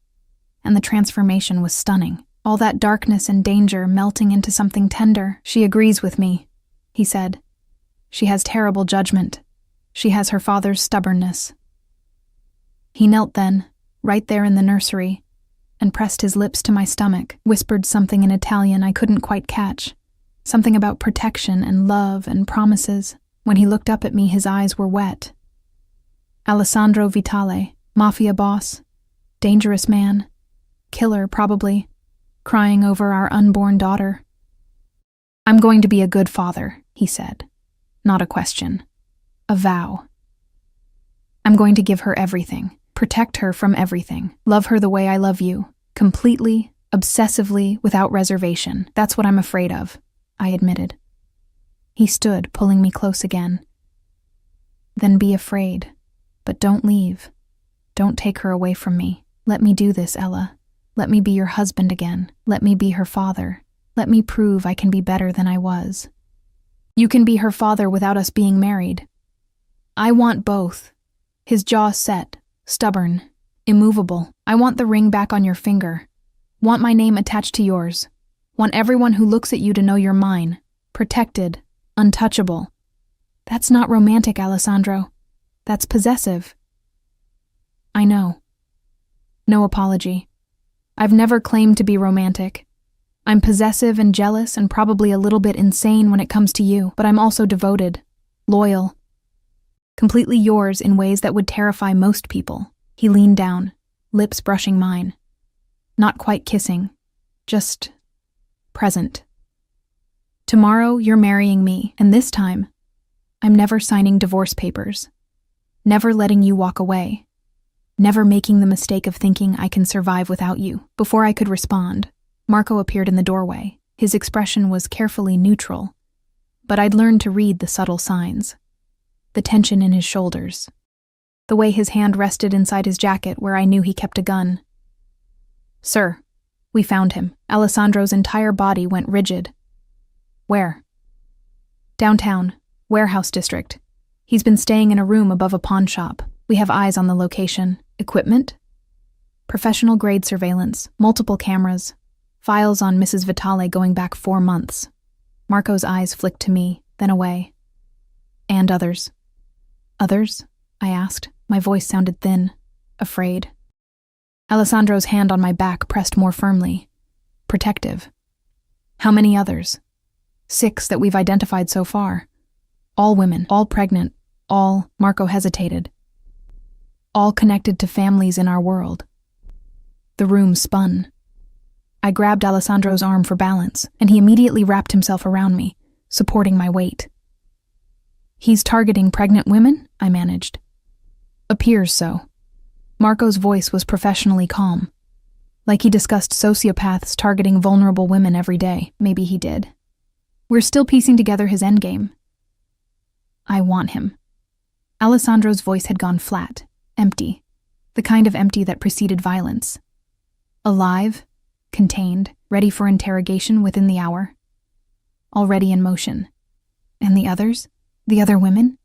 And the transformation was stunning. All that darkness and danger melting into something tender. "She agrees with me," he said. "She has terrible judgment. She has her father's stubbornness." He knelt then, right there in the nursery, and pressed his lips to my stomach, whispered something in Italian I couldn't quite catch. Something about protection and love and promises. When he looked up at me, his eyes were wet. Alessandro Vitale, mafia boss, dangerous man, killer probably, crying over our unborn daughter. "I'm going to be a good father," he said. Not a question. A vow. "I'm going to give her everything, protect her from everything, love her the way I love you, completely, obsessively, without reservation. That's what I'm afraid of," I admitted. He stood, pulling me close again. "Then be afraid, but don't leave. Don't take her away from me. Let me do this, Ella. Let me be your husband again. Let me be her father. Let me prove I can be better than I was. You can be her father without us being married. I want both." His jaw set, stubborn, immovable. "I want the ring back on your finger. Want my name attached to yours. Want everyone who looks at you to know you're mine. Protected, untouchable." "That's not romantic, Alessandro. That's possessive." "I know. No apology. I've never claimed to be romantic. I'm possessive and jealous and probably a little bit insane when it comes to you, but I'm also devoted, loyal, completely yours in ways that would terrify most people." He leaned down, lips brushing mine. Not quite kissing, just present. "Tomorrow you're marrying me, and this time, I'm never signing divorce papers. Never letting you walk away. Never making the mistake of thinking I can survive without you." Before I could respond, Marco appeared in the doorway. His expression was carefully neutral, but I'd learned to read the subtle signs. The tension in his shoulders. The way his hand rested inside his jacket where I knew he kept a gun. "Sir, we found him." Alessandro's entire body went rigid. "Where?" "Downtown, warehouse district. He's been staying in a room above a pawn shop. We have eyes on the location. Equipment? Professional-grade surveillance, multiple cameras, files on Mrs. Vitale going back 4 months." Marco's eyes flicked to me, then away. "And others." "Others?" I asked. My voice sounded thin, afraid. Alessandro's hand on my back pressed more firmly. Protective. "How many others?" "6 that we've identified so far. All women, all pregnant, all," Marco hesitated, "all connected to families in our world." The room spun. I grabbed Alessandro's arm for balance, and he immediately wrapped himself around me, supporting my weight. "He's targeting pregnant women?" I managed. "Appears so." Marco's voice was professionally calm. Like he discussed sociopaths targeting vulnerable women every day. Maybe he did. "We're still piecing together his endgame." "I want him." Alessandro's voice had gone flat, empty, the kind of empty that preceded violence. Alive, contained, ready for interrogation within the hour. Already in motion. And the others? The other women?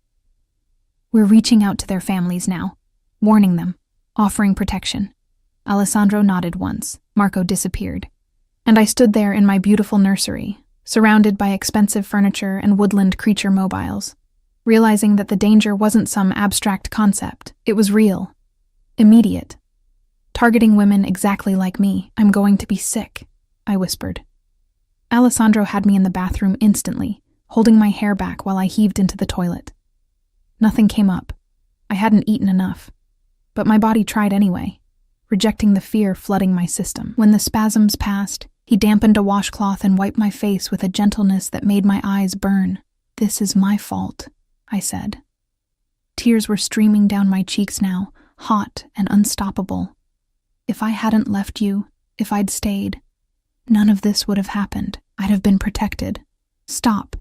"We're reaching out to their families now, warning them, offering protection." Alessandro nodded once. Marco disappeared. And I stood there in my beautiful nursery, surrounded by expensive furniture and woodland creature mobiles, realizing that the danger wasn't some abstract concept. It was real. Immediate. Targeting women exactly like me. "I'm going to be sick," I whispered. Alessandro had me in the bathroom instantly, holding my hair back while I heaved into the toilet. Nothing came up. I hadn't eaten enough. But my body tried anyway, rejecting the fear flooding my system. When the spasms passed, he dampened a washcloth and wiped my face with a gentleness that made my eyes burn. "This is my fault," I said. Tears were streaming down my cheeks now, hot and unstoppable. If I hadn't left you, if I'd stayed, none of this would have happened. I'd have been protected. "Stop."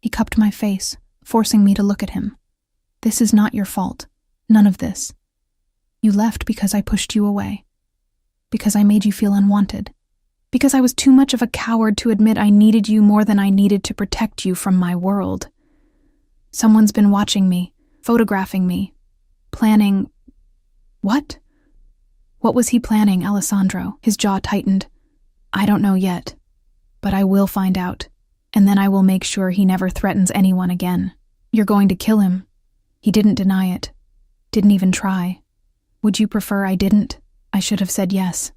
He cupped my face, forcing me to look at him. "This is not your fault. None of this. You left because I pushed you away. Because I made you feel unwanted. Because I was too much of a coward to admit I needed you more than I needed to protect you from my world. Someone's been watching me, photographing me, planning..." "What?" "What was he planning, Alessandro?" His jaw tightened. "I don't know yet, but I will find out, and then I will make sure he never threatens anyone again." "You're going to kill him." He didn't deny it. Didn't even try. "Would you prefer I didn't?" I should have said yes.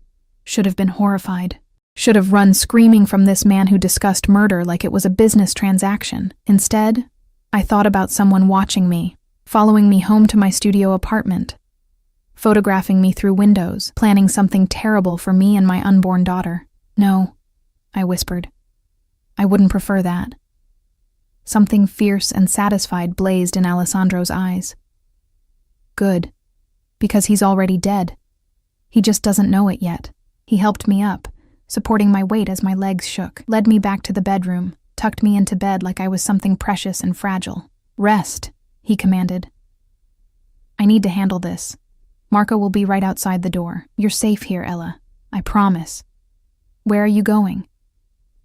Should have been horrified. Should have run screaming from this man who discussed murder like it was a business transaction. Instead, I thought about someone watching me, following me home to my studio apartment, photographing me through windows, planning something terrible for me and my unborn daughter. No, I whispered. I wouldn't prefer that. Something fierce and satisfied blazed in Alessandro's eyes. Good, because he's already dead. He just doesn't know it yet. He helped me up, supporting my weight as my legs shook, led me back to the bedroom, tucked me into bed like I was something precious and fragile. Rest, he commanded. I need to handle this. Marco will be right outside the door. You're safe here, Ella. I promise. Where are you going?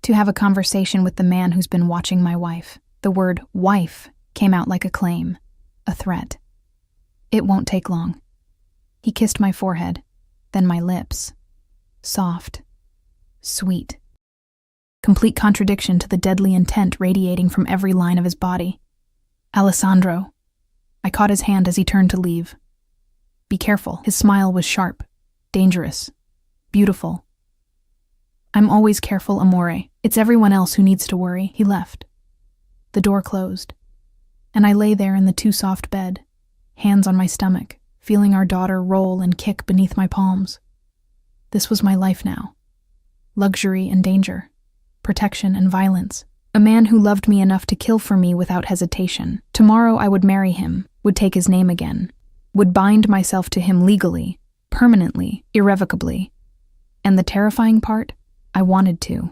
To have a conversation with the man who's been watching my wife. The word wife came out like a claim, a threat. It won't take long. He kissed my forehead, then my lips. Soft. Sweet. Complete contradiction to the deadly intent radiating from every line of his body. Alessandro. I caught his hand as he turned to leave. Be careful. His smile was sharp, dangerous, beautiful. I'm always careful, amore. It's everyone else who needs to worry. He left. The door closed, and I lay there in the too soft bed, hands on my stomach, feeling our daughter roll and kick beneath my palms. This was my life now. Luxury and danger, protection and violence. A man who loved me enough to kill for me without hesitation. Tomorrow I would marry him, would take his name again, would bind myself to him legally, permanently, irrevocably. And the terrifying part? I wanted to.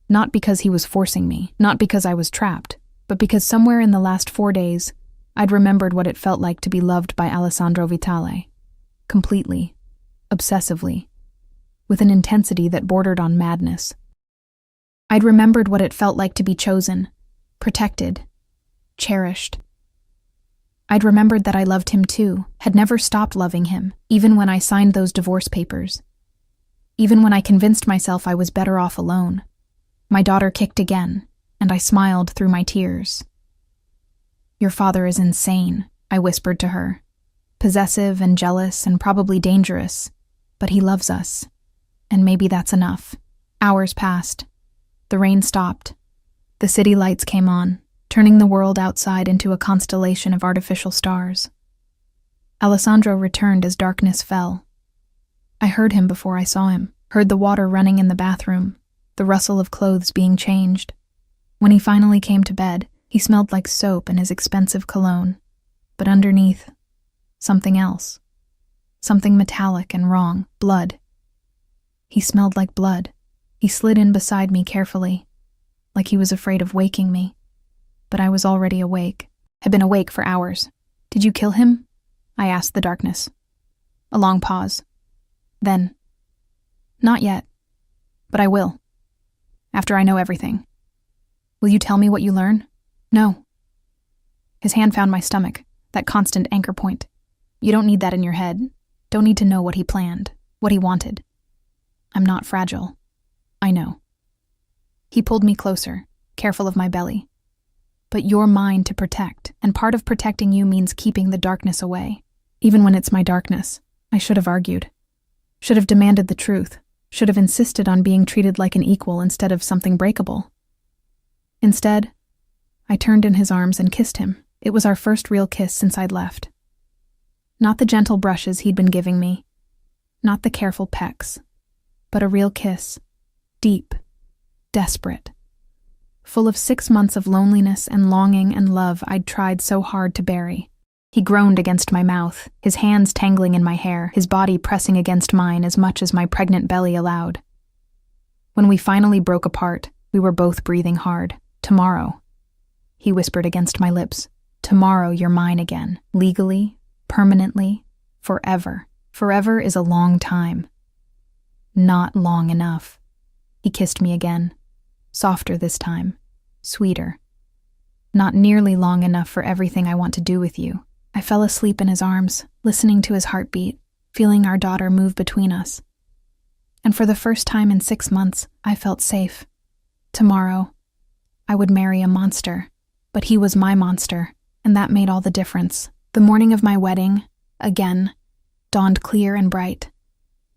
Not because he was forcing me, not because I was trapped, but because somewhere in the last 4 days, I'd remembered what it felt like to be loved by Alessandro Vitale. Completely, obsessively, with an intensity that bordered on madness. I'd remembered what it felt like to be chosen, protected, cherished. I'd remembered that I loved him too, had never stopped loving him, even when I signed those divorce papers. Even when I convinced myself I was better off alone. My daughter kicked again, and I smiled through my tears. Your father is insane, I whispered to her. Possessive and jealous and probably dangerous, but he loves us. And maybe that's enough. Hours passed. The rain stopped. The city lights came on, turning the world outside into a constellation of artificial stars. Alessandro returned as darkness fell. I heard him before I saw him, heard the water running in the bathroom, the rustle of clothes being changed. When he finally came to bed, he smelled like soap and his expensive cologne, but underneath, something else. Something metallic and wrong, blood. He smelled like blood. He slid in beside me carefully, like he was afraid of waking me. But I was already awake, had been awake for hours. Did you kill him? I asked the darkness. A long pause. Then, not yet, but I will. After I know everything. Will you tell me what you learn? No. His hand found my stomach, that constant anchor point. You don't need that in your head. Don't need to know what he planned, what he wanted. I'm not fragile. I know. He pulled me closer, careful of my belly. But you're mine to protect, and part of protecting you means keeping the darkness away. Even when it's my darkness, I should have argued. Should have demanded the truth. Should have insisted on being treated like an equal instead of something breakable. Instead, I turned in his arms and kissed him. It was our first real kiss since I'd left. Not the gentle brushes he'd been giving me, not the careful pecks, but a real kiss, deep, desperate, full of 6 months of loneliness and longing and love I'd tried so hard to bury. He groaned against my mouth, his hands tangling in my hair, his body pressing against mine as much as my pregnant belly allowed. When we finally broke apart, we were both breathing hard. Tomorrow, he whispered against my lips. Tomorrow you're mine again, legally, permanently, forever. Forever is a long time. Not long enough. He kissed me again, softer this time, sweeter. Not nearly long enough for everything I want to do with you. I fell asleep in his arms, listening to his heartbeat, feeling our daughter move between us. And for the first time in 6 months, I felt safe. Tomorrow, I would marry a monster, but he was my monster, and that made all the difference. The morning of my wedding, again, dawned clear and bright.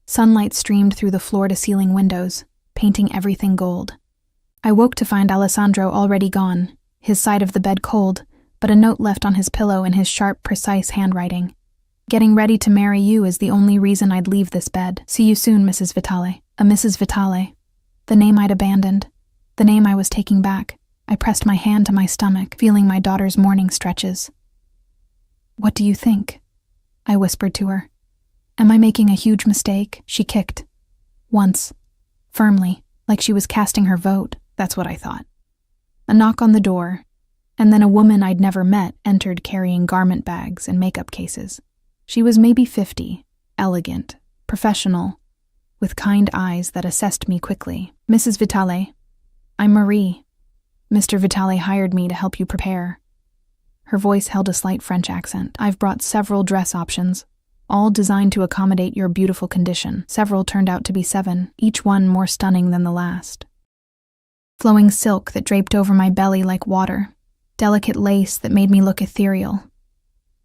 Sunlight streamed through the floor-to-ceiling windows, painting everything gold. I woke to find Alessandro already gone, his side of the bed cold, but a note left on his pillow in his sharp, precise handwriting. Getting ready to marry you is the only reason I'd leave this bed. See you soon, Mrs. Vitale. A Mrs. Vitale. The name I'd abandoned. The name I was taking back. I pressed my hand to my stomach, feeling my daughter's morning stretches. What do you think? I whispered to her. Am I making a huge mistake? She kicked. Once. Firmly, like she was casting her vote. That's what I thought. A knock on the door, and then a woman I'd never met entered carrying garment bags and makeup cases. She was maybe 50, elegant, professional, with kind eyes that assessed me quickly. Mrs. Vitale, I'm Marie. Mr. Vitale hired me to help you prepare. Her voice held a slight French accent. I've brought several dress options, all designed to accommodate your beautiful condition. Several turned out to be 7, each one more stunning than the last. Flowing silk that draped over my belly like water, delicate lace that made me look ethereal,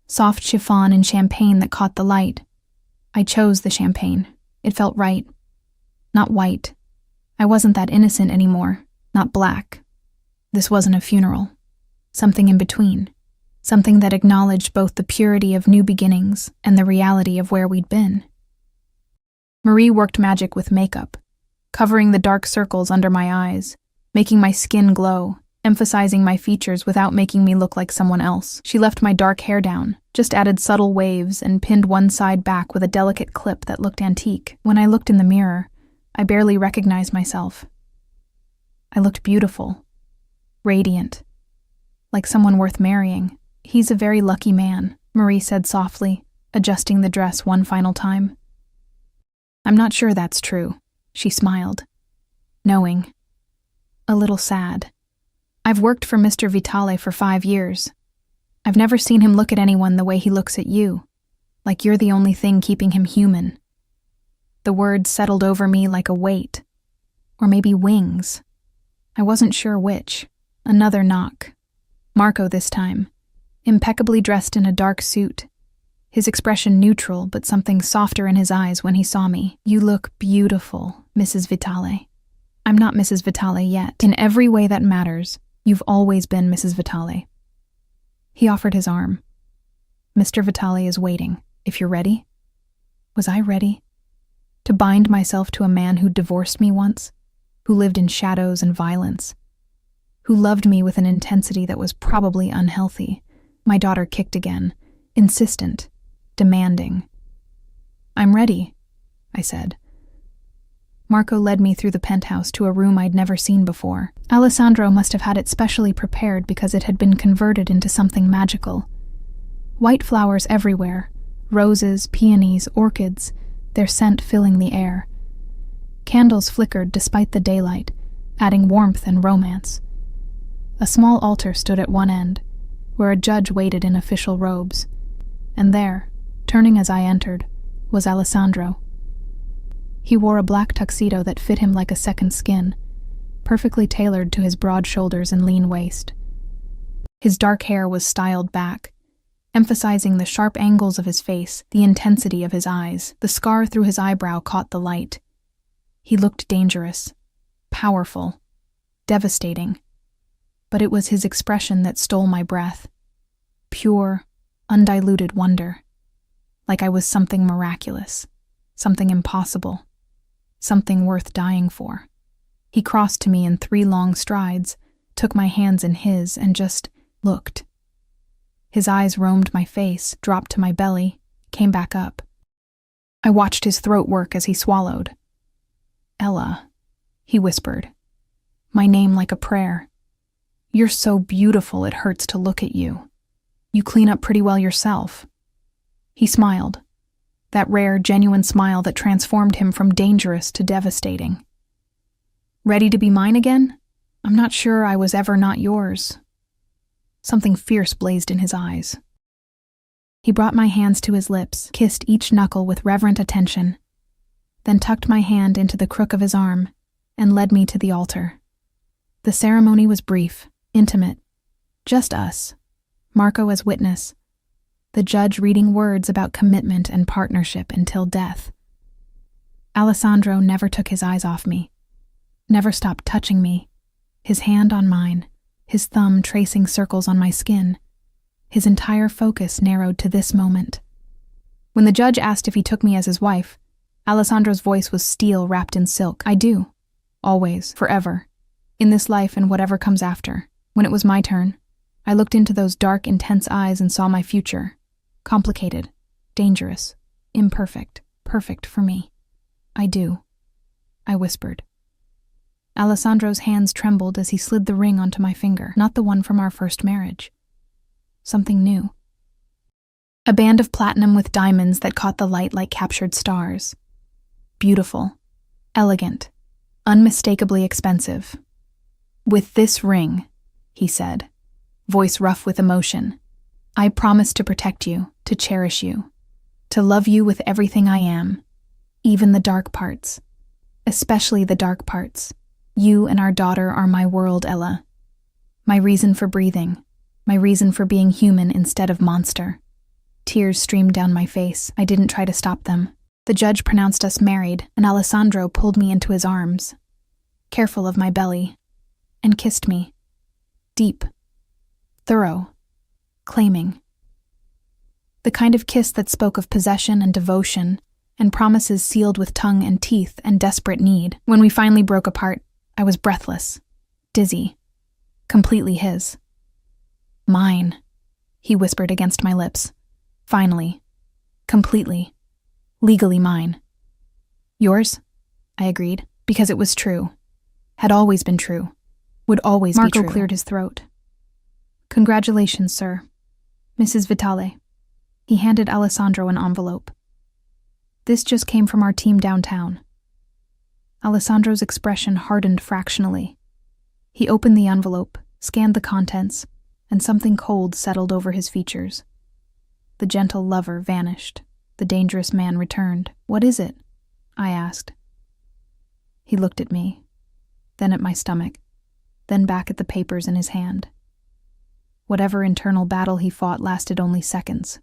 soft chiffon and champagne that caught the light. I chose the champagne. It felt right. Not white. I wasn't that innocent anymore. Not black. This wasn't a funeral. Something in between. Something that acknowledged both the purity of new beginnings and the reality of where we'd been. Marie worked magic with makeup, covering the dark circles under my eyes, making my skin glow, emphasizing my features without making me look like someone else. She left my dark hair down, just added subtle waves and pinned one side back with a delicate clip that looked antique. When I looked in the mirror, I barely recognized myself. I looked beautiful, radiant, like someone worth marrying. He's a very lucky man, Marie said softly, adjusting the dress one final time. I'm not sure that's true, she smiled, knowing. A little sad. I've worked for Mr. Vitale for 5 years. I've never seen him look at anyone the way he looks at you, like you're the only thing keeping him human. The words settled over me like a weight, or maybe wings. I wasn't sure which. Another knock. Marco this time, impeccably dressed in a dark suit, his expression neutral but something softer in his eyes when he saw me. You look beautiful, Mrs. Vitale. I'm not Mrs. Vitale yet. In every way that matters, you've always been Mrs. Vitale. He offered his arm. Mr. Vitale is waiting, if you're ready. Was I ready? To bind myself to a man who divorced me once, who lived in shadows and violence, who loved me with an intensity that was probably unhealthy. My daughter kicked again, insistent, demanding. I'm ready, I said. Marco led me through the penthouse to a room I'd never seen before. Alessandro must have had it specially prepared because it had been converted into something magical. White flowers everywhere, roses, peonies, orchids, their scent filling the air. Candles flickered despite the daylight, adding warmth and romance. A small altar stood at one end, where a judge waited in official robes. And there, turning as I entered, was Alessandro. He wore a black tuxedo that fit him like a second skin, perfectly tailored to his broad shoulders and lean waist. His dark hair was styled back, emphasizing the sharp angles of his face, the intensity of his eyes. The scar through his eyebrow caught the light. He looked dangerous, powerful, devastating. But it was his expression that stole my breath. Pure, undiluted wonder. Like I was something miraculous, something impossible, something worth dying for. He crossed to me in 3 long strides, took my hands in his, and just looked. His eyes roamed my face, dropped to my belly, came back up. I watched his throat work as he swallowed. Ella, he whispered, my name like a prayer. You're so beautiful it hurts to look at you. You clean up pretty well yourself. He smiled, that rare, genuine smile that transformed him from dangerous to devastating. Ready to be mine again? I'm not sure I was ever not yours. Something fierce blazed in his eyes. He brought my hands to his lips, kissed each knuckle with reverent attention, then tucked my hand into the crook of his arm and led me to the altar. The ceremony was brief, intimate, just us, Marco as witness, the judge reading words about commitment and partnership until death. Alessandro never took his eyes off me. never stopped touching me, his hand on mine, his thumb tracing circles on my skin, his entire focus narrowed to this moment. When the judge asked if he took me as his wife, Alessandro's voice was steel wrapped in silk. I do. Always. Forever. In this life and whatever comes after. When it was my turn, I looked into those dark, intense eyes and saw my future. Complicated. Dangerous. Imperfect. Perfect for me. I do. I whispered. Alessandro's hands trembled as he slid the ring onto my finger, not the one from our first marriage. Something new. A band of platinum with diamonds that caught the light like captured stars. Beautiful. Elegant. Unmistakably expensive. With this ring, he said, voice rough with emotion, I promise to protect you, to cherish you, to love you with everything I am, even the dark parts. Especially the dark parts. You and our daughter are my world, Ella. My reason for breathing. My reason for being human instead of monster. Tears streamed down my face. I didn't try to stop them. The judge pronounced us married, and Alessandro pulled me into his arms, careful of my belly, and kissed me. Deep. Thorough. Claiming. The kind of kiss that spoke of possession and devotion, and promises sealed with tongue and teeth and desperate need. When we finally broke apart, I was breathless, dizzy, completely his. Mine, he whispered against my lips. Finally. Completely. Legally mine. Yours? I agreed, because it was true. Had always been true. Would always be true. Marco cleared his throat. Congratulations, sir. Mrs. Vitale. He handed Alessandro an envelope. This just came from our team downtown. Alessandro's expression hardened fractionally. He opened the envelope, scanned the contents, and something cold settled over his features. The gentle lover vanished. The dangerous man returned. What is it? I asked. He looked at me, then at my stomach, then back at the papers in his hand. Whatever internal battle he fought lasted only seconds.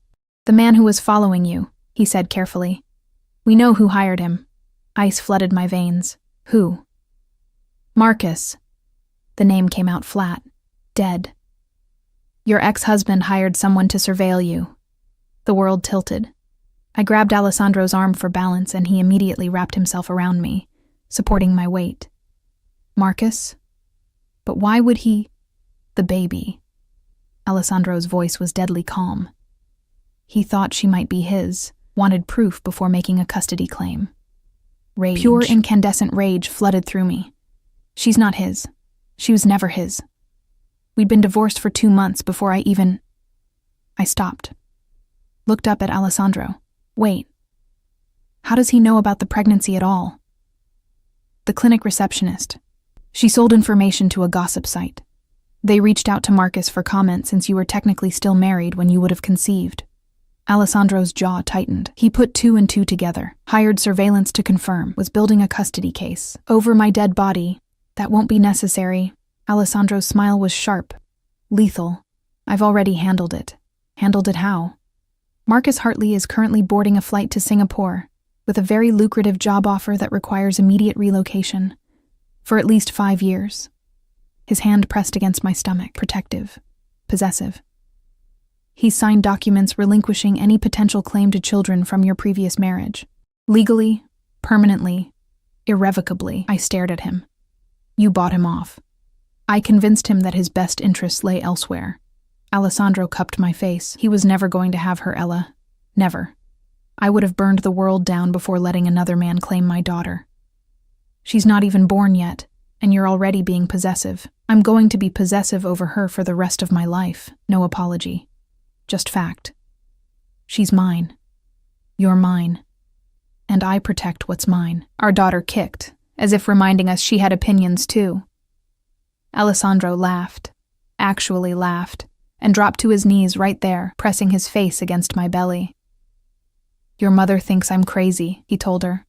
The man who was following you, he said carefully. We know who hired him. Ice flooded my veins. Who? Marcus. The name came out flat. Dead. Your ex-husband hired someone to surveil you. The world tilted. I grabbed Alessandro's arm for balance and he immediately wrapped himself around me, supporting my weight. Marcus? But why would he? The baby. Alessandro's voice was deadly calm. He thought she might be his, wanted proof before making a custody claim. Rage. Pure incandescent rage flooded through me. She's not his. She was never his. We'd been divorced for 2 months before I stopped. Looked up at Alessandro. Wait. How does he know about the pregnancy at all? The clinic receptionist. She sold information to a gossip site. They reached out to Marcus for comment since you were technically still married when you would have conceived. Alessandro's jaw tightened. He put 2 and 2 together, hired surveillance to confirm, was building a custody case. Over my dead body. That won't be necessary. Alessandro's smile was sharp. Lethal. I've already handled it. Handled it how? Marcus Hartley is currently boarding a flight to Singapore, with a very lucrative job offer that requires immediate relocation. For at least 5 years. His hand pressed against my stomach, protective, possessive. He signed documents relinquishing any potential claim to children from your previous marriage. Legally, permanently, irrevocably, I stared at him. You bought him off. I convinced him that his best interests lay elsewhere. Alessandro cupped my face. He was never going to have her, Ella. Never. I would have burned the world down before letting another man claim my daughter. She's not even born yet, and you're already being possessive. I'm going to be possessive over her for the rest of my life. No apology. Just fact. She's mine. You're mine. And I protect what's mine. Our daughter kicked, as if reminding us she had opinions too. Alessandro laughed, actually laughed, and dropped to his knees right there, pressing his face against my belly. Your mother thinks I'm crazy, he told her.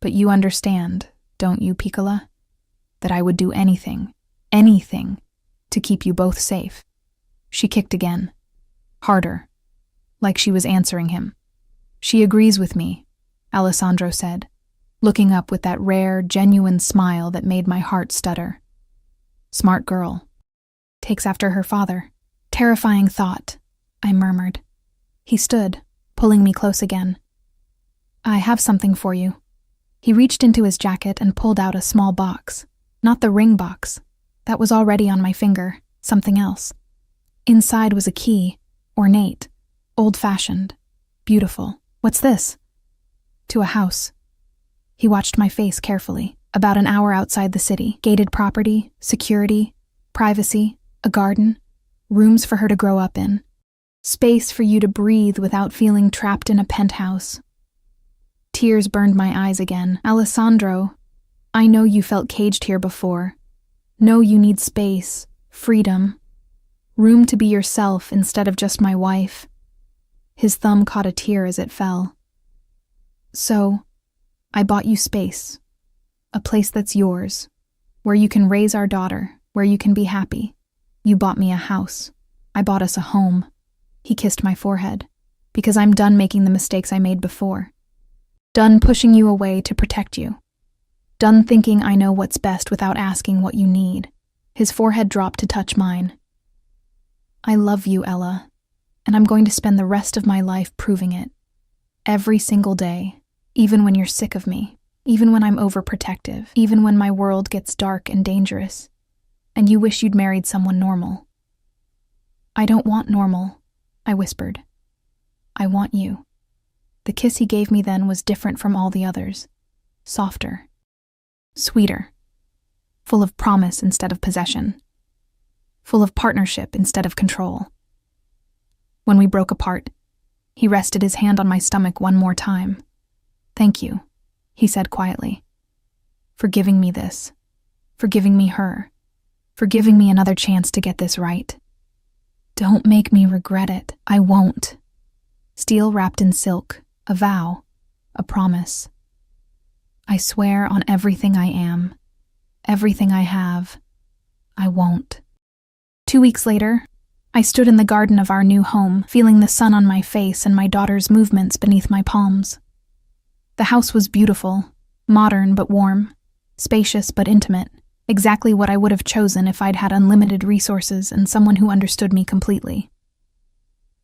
But you understand, don't you, Piccola? That I would do anything, to keep you both safe. She kicked again. Harder. Like she was answering him. She agrees with me, Alessandro said. looking up with that rare, genuine smile that made my heart stutter. Smart girl. Takes after her father. Terrifying thought, I murmured. He stood, pulling me close again. I have something for you. He reached into his jacket and pulled out a small box. Not the ring box. That was already on my finger. Something else. Inside was a key, ornate, old-fashioned, beautiful. What's this? To a house. He watched my face carefully. About an hour outside the city. Gated property, security, privacy, a garden, rooms for her to grow up in. Space for you to breathe without feeling trapped in a penthouse. Tears burned my eyes again. Alessandro, I know you felt caged here before. Know you need space, freedom, room to be yourself instead of just my wife. His thumb caught a tear as it fell. So, I bought you space. A place that's yours, where you can raise our daughter, where you can be happy. You bought me a house. I bought us a home. He kissed my forehead, because I'm done making the mistakes I made before. Done pushing you away to protect you. Done thinking I know what's best without asking what you need. His forehead dropped to touch mine. I love you, Ella, and I'm going to spend the rest of my life proving it. Every single day, even when you're sick of me. Even when I'm overprotective, even when my world gets dark and dangerous, and you wish you'd married someone normal. I don't want normal, I whispered. I want you. The kiss he gave me then was different from all the others. Softer. Sweeter. Full of promise instead of possession. Full of partnership instead of control. When we broke apart, he rested his hand on my stomach one more time. Thank you. He said quietly, for giving me this, for giving me her, for giving me another chance to get this right. Don't make me regret it. I won't. Steel wrapped in silk, a vow, a promise. I swear on everything I am, everything I have, I won't. 2 weeks later, I stood in the garden of our new home, feeling the sun on my face and my daughter's movements beneath my palms. The house was beautiful, modern but warm, spacious but intimate, exactly what I would have chosen if I'd had unlimited resources and someone who understood me completely.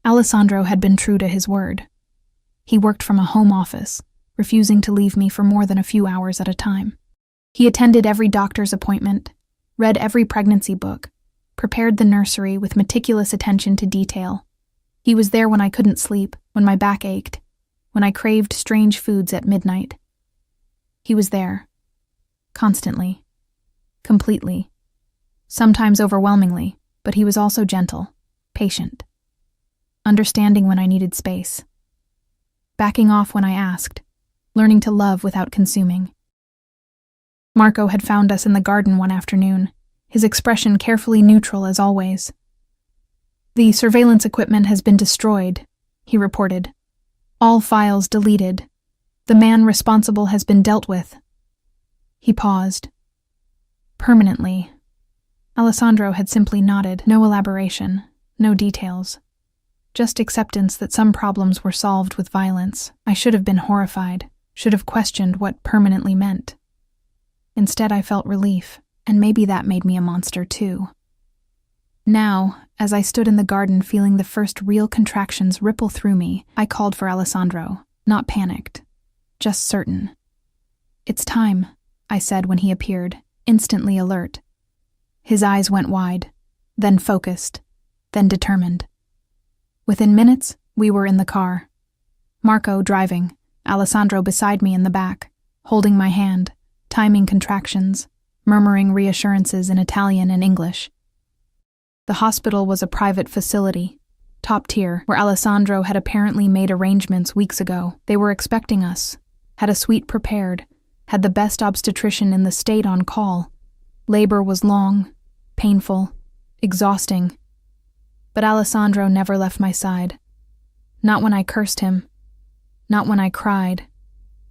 Alessandro had been true to his word. He worked from a home office, refusing to leave me for more than a few hours at a time. He attended every doctor's appointment, read every pregnancy book, prepared the nursery with meticulous attention to detail. He was there when I couldn't sleep, when my back ached, when I craved strange foods at midnight. He was there. Constantly. Completely. Sometimes overwhelmingly, but he was also gentle, patient. Understanding when I needed space. Backing off when I asked. Learning to love without consuming. Marco had found us in the garden one afternoon, his expression carefully neutral as always. The surveillance equipment has been destroyed, he reported. All files deleted. The man responsible has been dealt with. He paused. Permanently. Alessandro had simply nodded, no elaboration, no details. Just acceptance that some problems were solved with violence. I should have been horrified, should have questioned what permanently meant. Instead, I felt relief, and maybe that made me a monster too. Now, as I stood in the garden feeling the first real contractions ripple through me, I called for Alessandro, not panicked, just certain. It's time, I said when he appeared, instantly alert. His eyes went wide, then focused, then determined. Within minutes, we were in the car. Marco driving, Alessandro beside me in the back, holding my hand, timing contractions, murmuring reassurances in Italian and English. The hospital was a private facility, top tier, where Alessandro had apparently made arrangements weeks ago. They were expecting us, had a suite prepared, had the best obstetrician in the state on call. Labor was long, painful, exhausting. But Alessandro never left my side. Not when I cursed him. Not when I cried.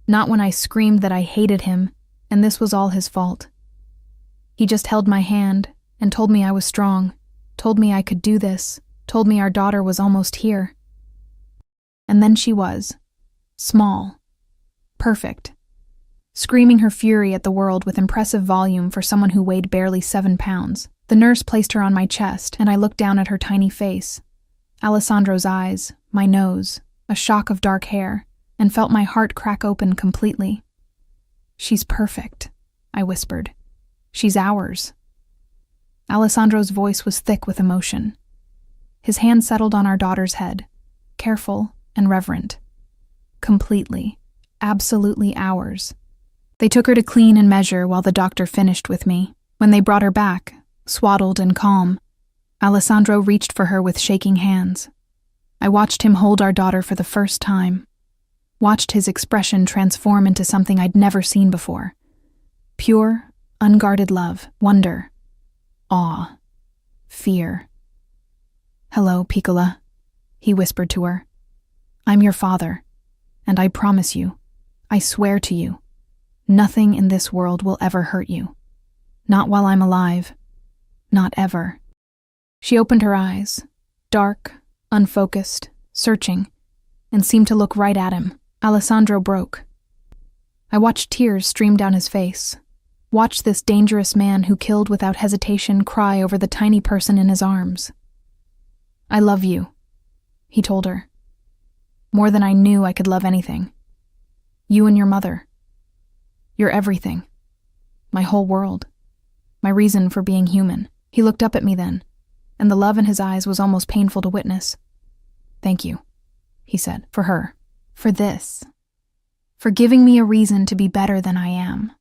Not when I screamed that I hated him, and this was all his fault. He just held my hand and told me I was strong. Told me I could do this, told me our daughter was almost here. And then she was. Small. Perfect. screaming her fury at the world with impressive volume for someone who weighed barely 7 pounds. The nurse placed her on my chest, and I looked down at her tiny face, Alessandro's eyes, my nose, a shock of dark hair, and felt my heart crack open completely. "She's perfect," I whispered. "She's ours." Alessandro's voice was thick with emotion. His hand settled on our daughter's head, careful and reverent. Completely, absolutely ours. They took her to clean and measure while the doctor finished with me. When they brought her back, swaddled and calm, Alessandro reached for her with shaking hands. I watched him hold our daughter for the first time, watched his expression transform into something I'd never seen before. Pure, unguarded love, wonder, awe, fear. "Hello, Piccola," he whispered to her. "I'm your father, and I promise you, I swear to you, nothing in this world will ever hurt you. Not while I'm alive. Not ever." She opened her eyes, dark, unfocused, searching, and seemed to look right at him. Alessandro broke. I watched tears stream down his face, watched this dangerous man who killed without hesitation cry over the tiny person in his arms. "I love you," he told her. "More than I knew I could love anything. You and your mother. You're everything. My whole world. My reason for being human." He looked up at me then, and the love in his eyes was almost painful to witness. "Thank you," he said, "for her. For this. For giving me a reason to be better than I am."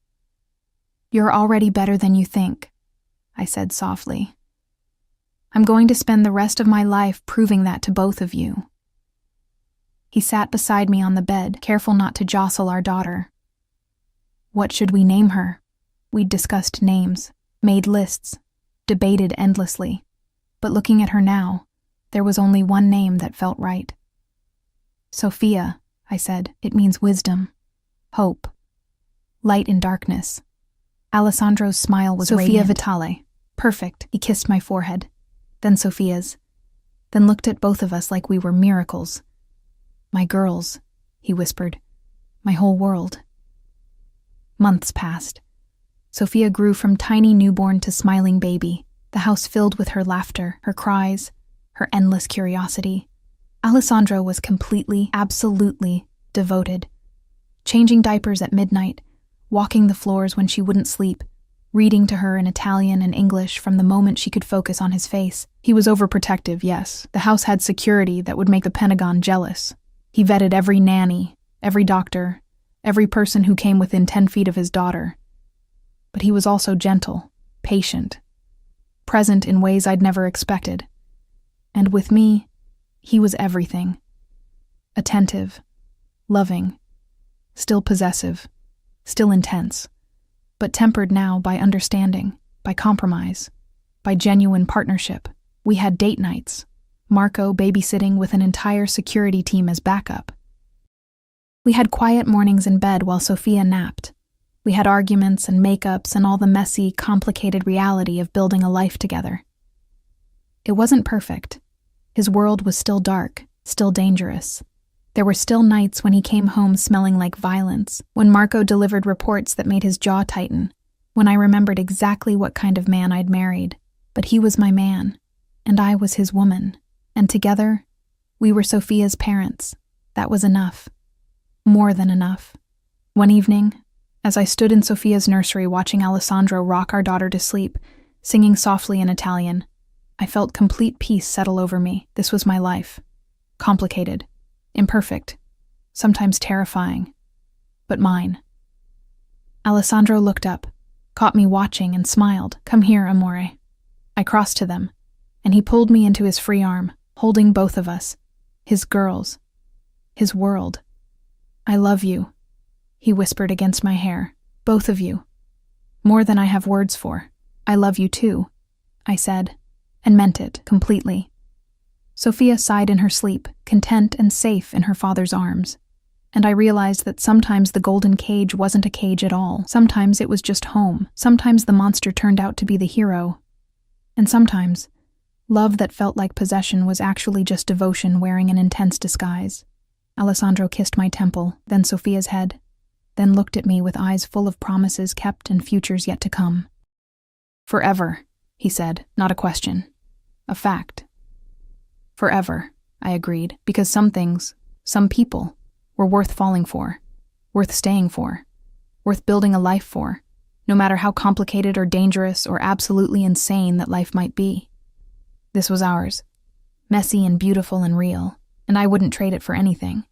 "You're already better than you think," I said softly. "I'm going to spend the rest of my life proving that to both of you." He sat beside me on the bed, careful not to jostle our daughter. What should we name her? We'd discussed names, made lists, debated endlessly. But looking at her now, there was only one name that felt right. "Sophia," I said. "It means wisdom, hope, light in darkness." Alessandro's smile was Sophia radiant. Vitale. Perfect. He kissed my forehead, then Sophia's, then looked at both of us like we were miracles. "My girls," he whispered. "My whole world." Months passed. Sophia grew from tiny newborn to smiling baby, the house filled with her laughter, her cries, her endless curiosity. Alessandro was completely, absolutely devoted. Changing diapers at midnight, walking the floors when she wouldn't sleep, reading to her in Italian and English from the moment she could focus on his face. He was overprotective, yes. The house had security that would make the Pentagon jealous. He vetted every nanny, every doctor, every person who came within 10 feet of his daughter. But he was also gentle, patient, present in ways I'd never expected. And with me, he was everything. Attentive, loving, still possessive, still intense, but tempered now by understanding, by compromise, by genuine partnership. We had date nights, Marco babysitting with an entire security team as backup. We had quiet mornings in bed while Sophia napped. We had arguments and makeups and all the messy, complicated reality of building a life together. It wasn't perfect. His world was still dark, still dangerous. There were still nights when he came home smelling like violence, when Marco delivered reports that made his jaw tighten, when I remembered exactly what kind of man I'd married. But he was my man, and I was his woman. And together, we were Sophia's parents. That was enough. More than enough. One evening, as I stood in Sophia's nursery watching Alessandro rock our daughter to sleep, singing softly in Italian, I felt complete peace settle over me. This was my life. Complicated, imperfect, sometimes terrifying, but mine. Alessandro looked up, caught me watching, and smiled. "Come here, amore." I crossed to them, and he pulled me into his free arm, holding both of us, his girls, his world. "I love you," he whispered against my hair. "Both of you. More than I have words for. I love you too," I said, and meant it completely. Sophia sighed in her sleep, content and safe in her father's arms. And I realized that sometimes the golden cage wasn't a cage at all. Sometimes it was just home. Sometimes the monster turned out to be the hero. And sometimes, love that felt like possession was actually just devotion wearing an intense disguise. Alessandro kissed my temple, then Sophia's head, then looked at me with eyes full of promises kept and futures yet to come. "Forever," he said, not a question. A fact. "Forever," I agreed, because some things, some people, were worth falling for, worth staying for, worth building a life for, no matter how complicated or dangerous or absolutely insane that life might be. This was ours, messy and beautiful and real, and I wouldn't trade it for anything.